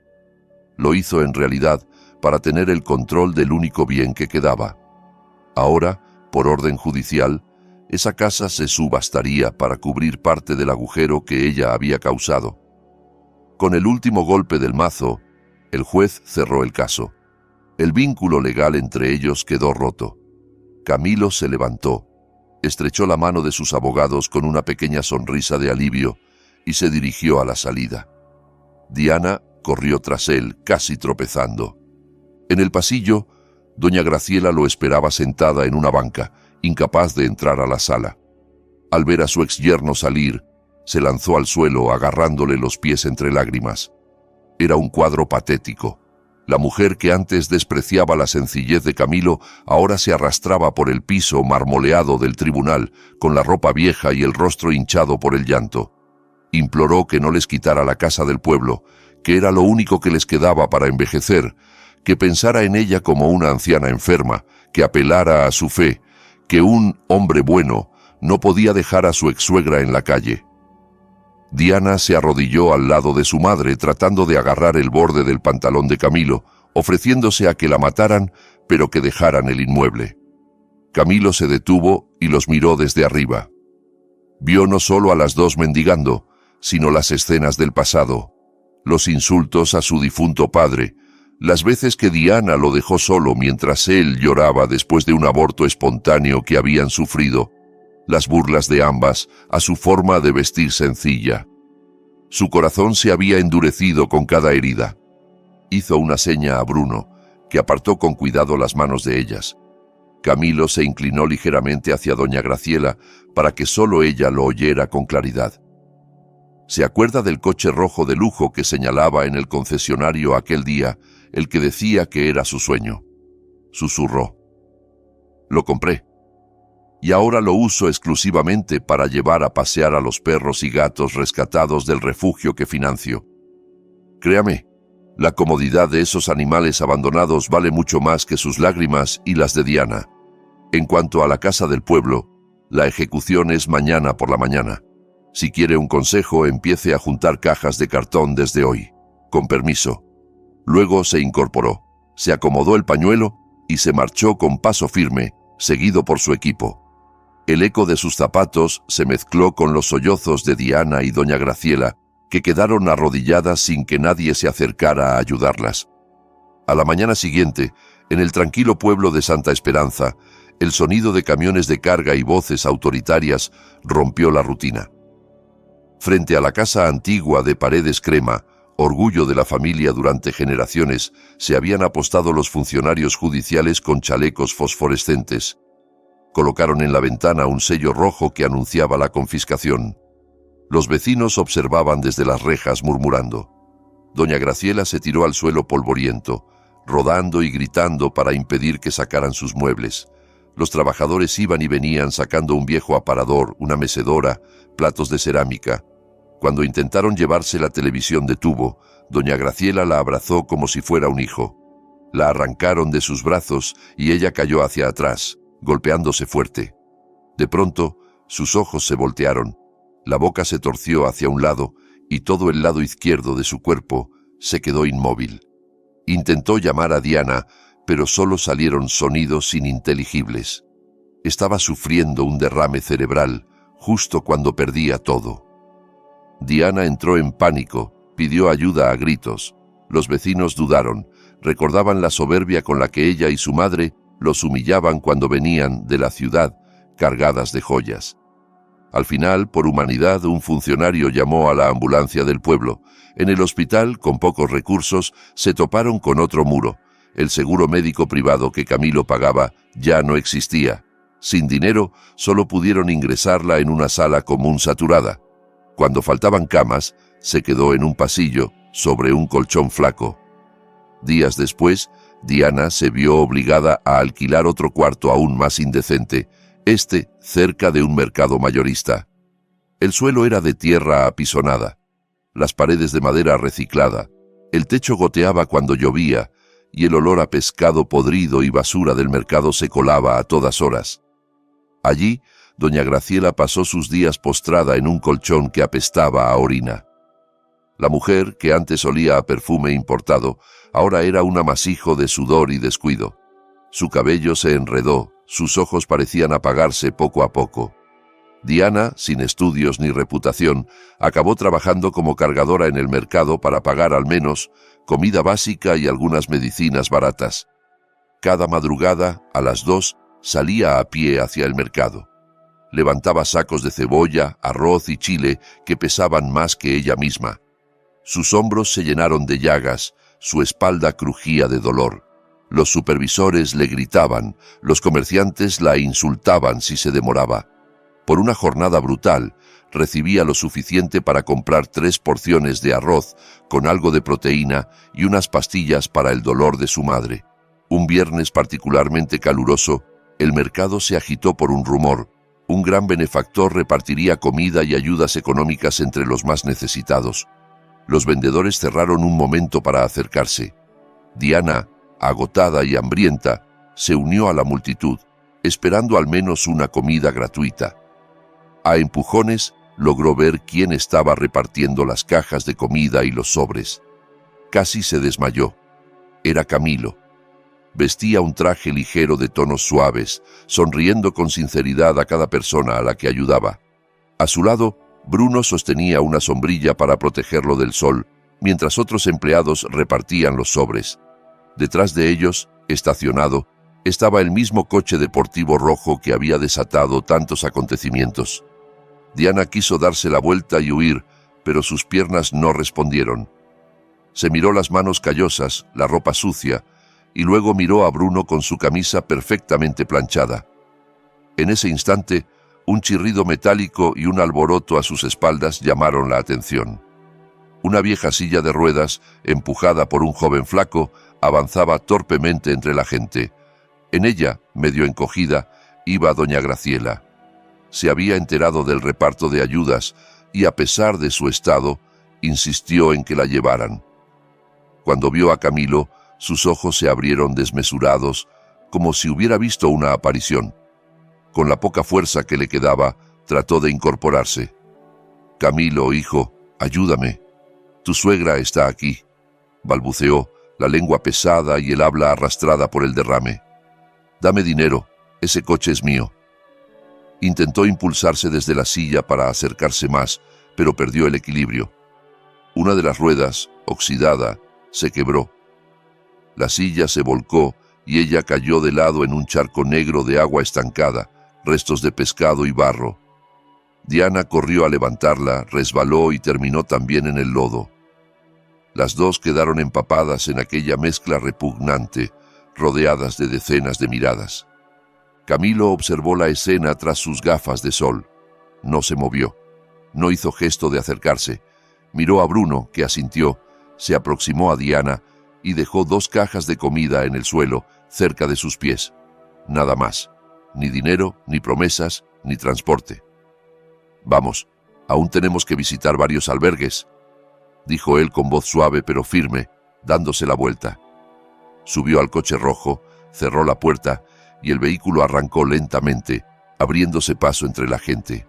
Lo hizo en realidad para tener el control del único bien que quedaba. Ahora, por orden judicial, esa casa se subastaría para cubrir parte del agujero que ella había causado. Con el último golpe del mazo, el juez cerró el caso. El vínculo legal entre ellos quedó roto. Camilo se levantó, estrechó la mano de sus abogados con una pequeña sonrisa de alivio y se dirigió a la salida. Diana corrió tras él, casi tropezando. En el pasillo, doña Graciela lo esperaba sentada en una banca, incapaz de entrar a la sala. Al ver a su exyerno salir, se lanzó al suelo agarrándole los pies entre lágrimas. Era un cuadro patético. La mujer que antes despreciaba la sencillez de Camilo ahora se arrastraba por el piso marmoleado del tribunal, con la ropa vieja y el rostro hinchado por el llanto. Imploró que no les quitara la casa del pueblo, que era lo único que les quedaba para envejecer, que pensara en ella como una anciana enferma, que apelara a su fe, que un hombre bueno no podía dejar a su exsuegra en la calle. Diana se arrodilló al lado de su madre tratando de agarrar el borde del pantalón de Camilo, ofreciéndose a que la mataran, pero que dejaran el inmueble. Camilo se detuvo y los miró desde arriba. Vio no solo a las dos mendigando, sino las escenas del pasado, los insultos a su difunto padre, Las veces que Diana lo dejó solo mientras él lloraba después de un aborto espontáneo que habían sufrido, las burlas de ambas a su forma de vestir sencilla. Su corazón se había endurecido con cada herida. Hizo una seña a Bruno, que apartó con cuidado las manos de ellas. Camilo se inclinó ligeramente hacia doña Graciela para que solo ella lo oyera con claridad. ¿Se acuerda del coche rojo de lujo que señalaba en el concesionario aquel día, el que decía que era su sueño? Susurró. Lo compré. Y ahora lo uso exclusivamente para llevar a pasear a los perros y gatos rescatados del refugio que financio. Créame, la comodidad de esos animales abandonados vale mucho más que sus lágrimas y las de Diana. En cuanto a la casa del pueblo, la ejecución es mañana por la mañana. Si quiere un consejo, empiece a juntar cajas de cartón desde hoy. Con permiso. Luego se incorporó, se acomodó el pañuelo y se marchó con paso firme, seguido por su equipo. El eco de sus zapatos se mezcló con los sollozos de Diana y doña Graciela, que quedaron arrodilladas sin que nadie se acercara a ayudarlas. A la mañana siguiente, en el tranquilo pueblo de Santa Esperanza, el sonido de camiones de carga y voces autoritarias rompió la rutina. Frente a la casa antigua de paredes crema, orgullo de la familia durante generaciones, se habían apostado los funcionarios judiciales con chalecos fosforescentes. Colocaron en la ventana un sello rojo que anunciaba la confiscación. Los vecinos observaban desde las rejas murmurando. Doña Graciela se tiró al suelo polvoriento, rodando y gritando para impedir que sacaran sus muebles. Los trabajadores iban y venían sacando un viejo aparador, una mecedora, platos de cerámica. Cuando intentaron llevarse la televisión de tubo, doña Graciela la abrazó como si fuera un hijo. La arrancaron de sus brazos y ella cayó hacia atrás, golpeándose fuerte. De pronto, sus ojos se voltearon, la boca se torció hacia un lado y todo el lado izquierdo de su cuerpo se quedó inmóvil. Intentó llamar a Diana, pero solo salieron sonidos ininteligibles. Estaba sufriendo un derrame cerebral, justo cuando perdía todo. Diana entró en pánico, pidió ayuda a gritos. Los vecinos dudaron, recordaban la soberbia con la que ella y su madre los humillaban cuando venían de la ciudad, cargadas de joyas. Al final, por humanidad, un funcionario llamó a la ambulancia del pueblo. En el hospital, con pocos recursos, se toparon con otro muro. El seguro médico privado que Camilo pagaba ya no existía. Sin dinero, solo pudieron ingresarla en una sala común saturada. Cuando faltaban camas, se quedó en un pasillo, sobre un colchón flaco. Días después, Diana se vio obligada a alquilar otro cuarto aún más indecente, cerca de un mercado mayorista. El suelo era de tierra apisonada, las paredes de madera reciclada, el techo goteaba cuando llovía y el olor a pescado podrido y basura del mercado se colaba a todas horas. Allí, doña Graciela pasó sus días postrada en un colchón que apestaba a orina. La mujer, que antes olía a perfume importado, ahora era un amasijo de sudor y descuido. Su cabello se enredó, sus ojos parecían apagarse poco a poco. Diana, sin estudios ni reputación, acabó trabajando como cargadora en el mercado para pagar al menos comida básica y algunas medicinas baratas. Cada madrugada, a las 2, salía a pie hacia el mercado. Levantaba sacos de cebolla, arroz y chile que pesaban más que ella misma. Sus hombros se llenaron de llagas, su espalda crujía de dolor. Los supervisores le gritaban, los comerciantes la insultaban si se demoraba. Por una jornada brutal, recibía lo suficiente para comprar 3 porciones de arroz con algo de proteína y unas pastillas para el dolor de su madre. Un viernes particularmente caluroso, el mercado se agitó por un rumor. Un gran benefactor repartiría comida y ayudas económicas entre los más necesitados. Los vendedores cerraron un momento para acercarse. Diana, agotada y hambrienta, se unió a la multitud, esperando al menos una comida gratuita. A empujones logró ver quién estaba repartiendo las cajas de comida y los sobres. Casi se desmayó. Era Camilo. Vestía un traje ligero de tonos suaves, sonriendo con sinceridad a cada persona a la que ayudaba. A su lado, Bruno sostenía una sombrilla para protegerlo del sol, mientras otros empleados repartían los sobres. Detrás de ellos, estacionado, estaba el mismo coche deportivo rojo que había desatado tantos acontecimientos. Diana quiso darse la vuelta y huir, pero sus piernas no respondieron. Se miró las manos callosas, la ropa sucia, y luego miró a Bruno con su camisa perfectamente planchada. En ese instante, un chirrido metálico y un alboroto a sus espaldas llamaron la atención. Una vieja silla de ruedas, empujada por un joven flaco, avanzaba torpemente entre la gente. En ella, medio encogida, iba doña Graciela. Se había enterado del reparto de ayudas y, a pesar de su estado, insistió en que la llevaran. Cuando vio a Camilo, sus ojos se abrieron desmesurados, como si hubiera visto una aparición. Con la poca fuerza que le quedaba, trató de incorporarse. «Camilo, hijo, ayúdame. Tu suegra está aquí», balbuceó, la lengua pesada y el habla arrastrada por el derrame. «Dame dinero, ese coche es mío». Intentó impulsarse desde la silla para acercarse más, pero perdió el equilibrio. Una de las ruedas, oxidada, se quebró. La silla se volcó y ella cayó de lado en un charco negro de agua estancada, restos de pescado y barro. Diana corrió a levantarla, resbaló y terminó también en el lodo. Las dos quedaron empapadas en aquella mezcla repugnante, rodeadas de decenas de miradas. Camilo observó la escena tras sus gafas de sol. No se movió. No hizo gesto de acercarse. Miró a Bruno, que asintió, se aproximó a Diana y dejó 2 cajas de comida en el suelo, cerca de sus pies. Nada más. Ni dinero, ni promesas, ni transporte. «Vamos, aún tenemos que visitar varios albergues», dijo él con voz suave pero firme, dándose la vuelta. Subió al coche rojo, cerró la puerta y el vehículo arrancó lentamente, abriéndose paso entre la gente.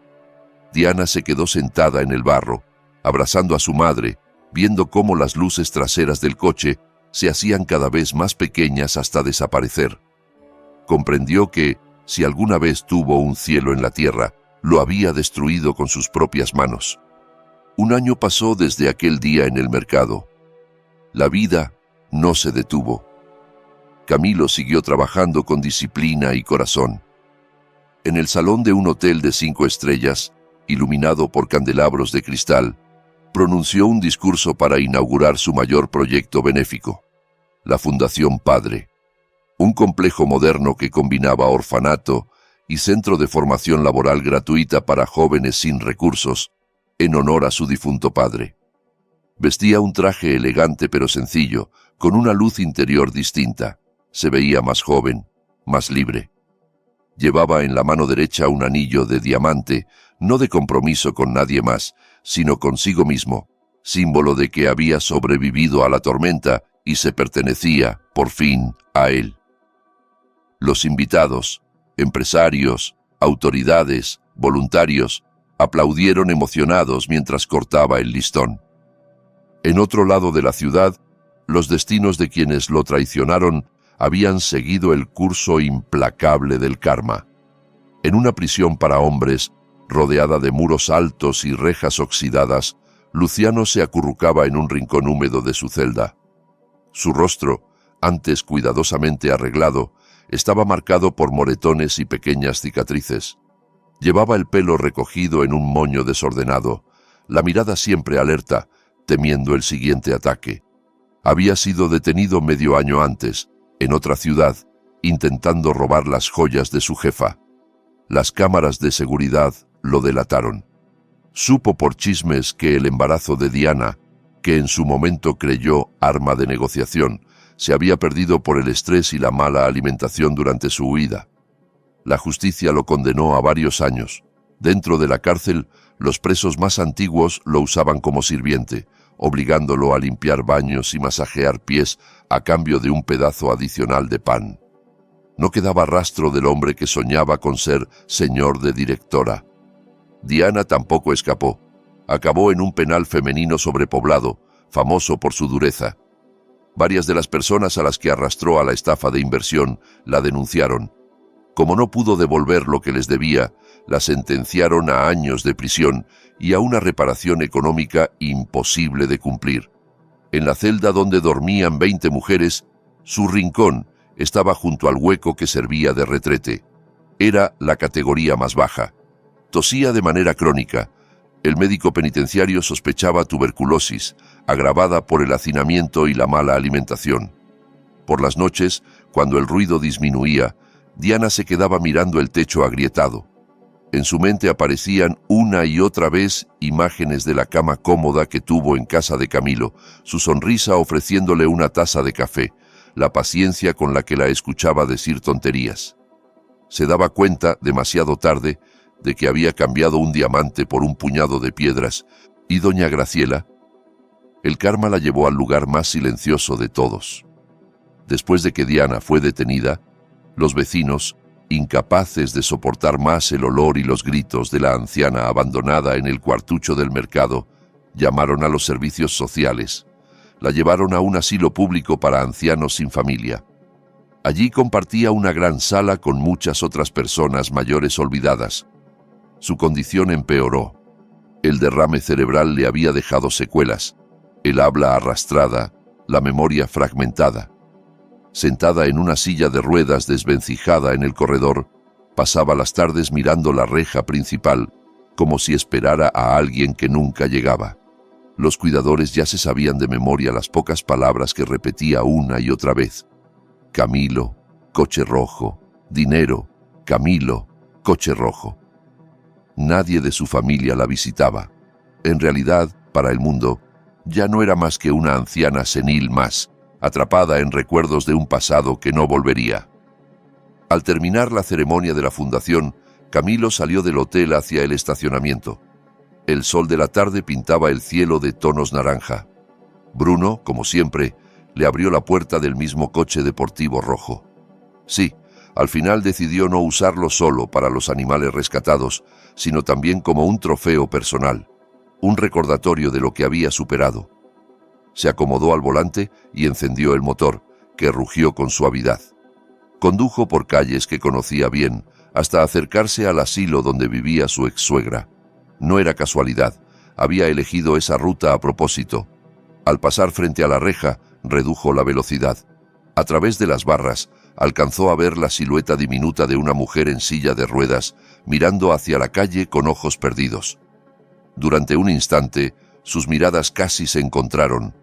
Diana se quedó sentada en el barro, abrazando a su madre, viendo cómo las luces traseras del coche se hacían cada vez más pequeñas hasta desaparecer. Comprendió que, si alguna vez tuvo un cielo en la tierra, lo había destruido con sus propias manos. 1 año pasó desde aquel día en el mercado. La vida no se detuvo. Camilo siguió trabajando con disciplina y corazón. En el salón de un hotel de 5 estrellas, iluminado por candelabros de cristal, pronunció un discurso para inaugurar su mayor proyecto benéfico, la Fundación Padre, un complejo moderno que combinaba orfanato y centro de formación laboral gratuita para jóvenes sin recursos, en honor a su difunto padre. Vestía un traje elegante pero sencillo, con una luz interior distinta. Se veía más joven, más libre. Llevaba en la mano derecha un anillo de diamante, no de compromiso con nadie más, sino consigo mismo, símbolo de que había sobrevivido a la tormenta y se pertenecía, por fin, a él. Los invitados, empresarios, autoridades, voluntarios, aplaudieron emocionados mientras cortaba el listón. En otro lado de la ciudad, los destinos de quienes lo traicionaron habían seguido el curso implacable del karma. En una prisión para hombres, rodeada de muros altos y rejas oxidadas, Luciano se acurrucaba en un rincón húmedo de su celda. Su rostro, antes cuidadosamente arreglado, estaba marcado por moretones y pequeñas cicatrices. Llevaba el pelo recogido en un moño desordenado, la mirada siempre alerta, temiendo el siguiente ataque. Había sido detenido medio año antes, en otra ciudad, intentando robar las joyas de su jefa. Las cámaras de seguridad lo delataron. Supo por chismes que el embarazo de Diana, que en su momento creyó arma de negociación, se había perdido por el estrés y la mala alimentación durante su huida. La justicia lo condenó a varios años. Dentro de la cárcel, los presos más antiguos lo usaban como sirviente, obligándolo a limpiar baños y masajear pies a cambio de un pedazo adicional de pan. No quedaba rastro del hombre que soñaba con ser señor de directora. Diana tampoco escapó. Acabó en un penal femenino sobrepoblado, famoso por su dureza. Varias de las personas a las que arrastró a la estafa de inversión la denunciaron. Como no pudo devolver lo que les debía, la sentenciaron a años de prisión y a una reparación económica imposible de cumplir. En la celda donde dormían 20 mujeres, Su rincón estaba junto al hueco que servía de retrete. Era la categoría más baja. Tosía de manera crónica. El médico penitenciario sospechaba tuberculosis, agravada por el hacinamiento y la mala alimentación. Por las noches, cuando el ruido disminuía, Diana se quedaba mirando el techo agrietado. En su mente aparecían una y otra vez imágenes de la cama cómoda que tuvo en casa de Camilo, su sonrisa ofreciéndole una taza de café, la paciencia con la que la escuchaba decir tonterías. Se daba cuenta, demasiado tarde, de que había cambiado un diamante por un puñado de piedras, y doña Graciela, el karma la llevó al lugar más silencioso de todos. Después de que Diana fue detenida, los vecinos, incapaces de soportar más el olor y los gritos de la anciana abandonada en el cuartucho del mercado, llamaron a los servicios sociales. La llevaron a un asilo público para ancianos sin familia. Allí compartía una gran sala con muchas otras personas mayores olvidadas. Su condición empeoró. El derrame cerebral le había dejado secuelas, el habla arrastrada, la memoria fragmentada. Sentada en una silla de ruedas desvencijada en el corredor, pasaba las tardes mirando la reja principal, como si esperara a alguien que nunca llegaba. Los cuidadores ya se sabían de memoria las pocas palabras que repetía una y otra vez. Camilo, coche rojo, dinero, Camilo, coche rojo. Nadie de su familia la visitaba. En realidad, para el mundo, ya no era más que una anciana senil más, atrapada en recuerdos de un pasado que no volvería. Al terminar la ceremonia de la fundación, Camilo salió del hotel hacia el estacionamiento. El sol de la tarde pintaba el cielo de tonos naranja. Bruno, como siempre, le abrió la puerta del mismo coche deportivo rojo. Sí, al final decidió no usarlo solo para los animales rescatados, sino también como un trofeo personal, un recordatorio de lo que había superado. Se acomodó al volante y encendió el motor, que rugió con suavidad. Condujo por calles que conocía bien, hasta acercarse al asilo donde vivía su ex-suegra. No era casualidad, había elegido esa ruta a propósito. Al pasar frente a la reja, redujo la velocidad. A través de las barras, alcanzó a ver la silueta diminuta de una mujer en silla de ruedas, mirando hacia la calle con ojos perdidos. Durante un instante, sus miradas casi se encontraron.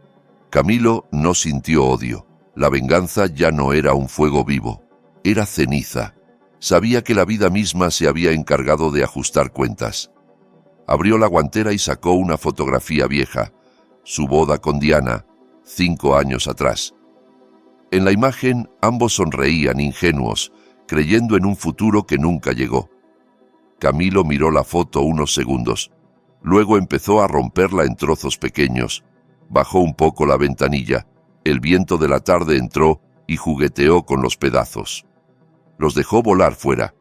Camilo no sintió odio. La venganza ya no era un fuego vivo, era ceniza. Sabía que la vida misma se había encargado de ajustar cuentas. Abrió la guantera y sacó una fotografía vieja, su boda con Diana, 5 años atrás. En la imagen, ambos sonreían ingenuos, creyendo en un futuro que nunca llegó. Camilo miró la foto unos segundos. Luego empezó a romperla en trozos pequeños. Bajó un poco la ventanilla. El viento de la tarde entró y jugueteó con los pedazos. Los dejó volar fuera.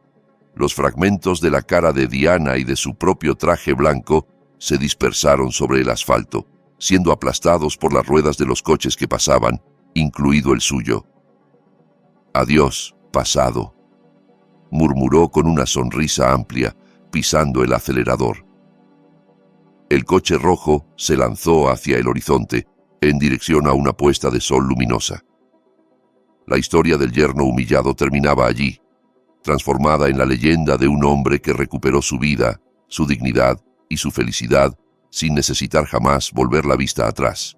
Los fragmentos de la cara de Diana y de su propio traje blanco se dispersaron sobre el asfalto, siendo aplastados por las ruedas de los coches que pasaban, incluido el suyo. «Adiós, pasado», murmuró con una sonrisa amplia, pisando el acelerador. El coche rojo se lanzó hacia el horizonte, en dirección a una puesta de sol luminosa. La historia del yerno humillado terminaba allí, transformada en la leyenda de un hombre que recuperó su vida, su dignidad y su felicidad sin necesitar jamás volver la vista atrás.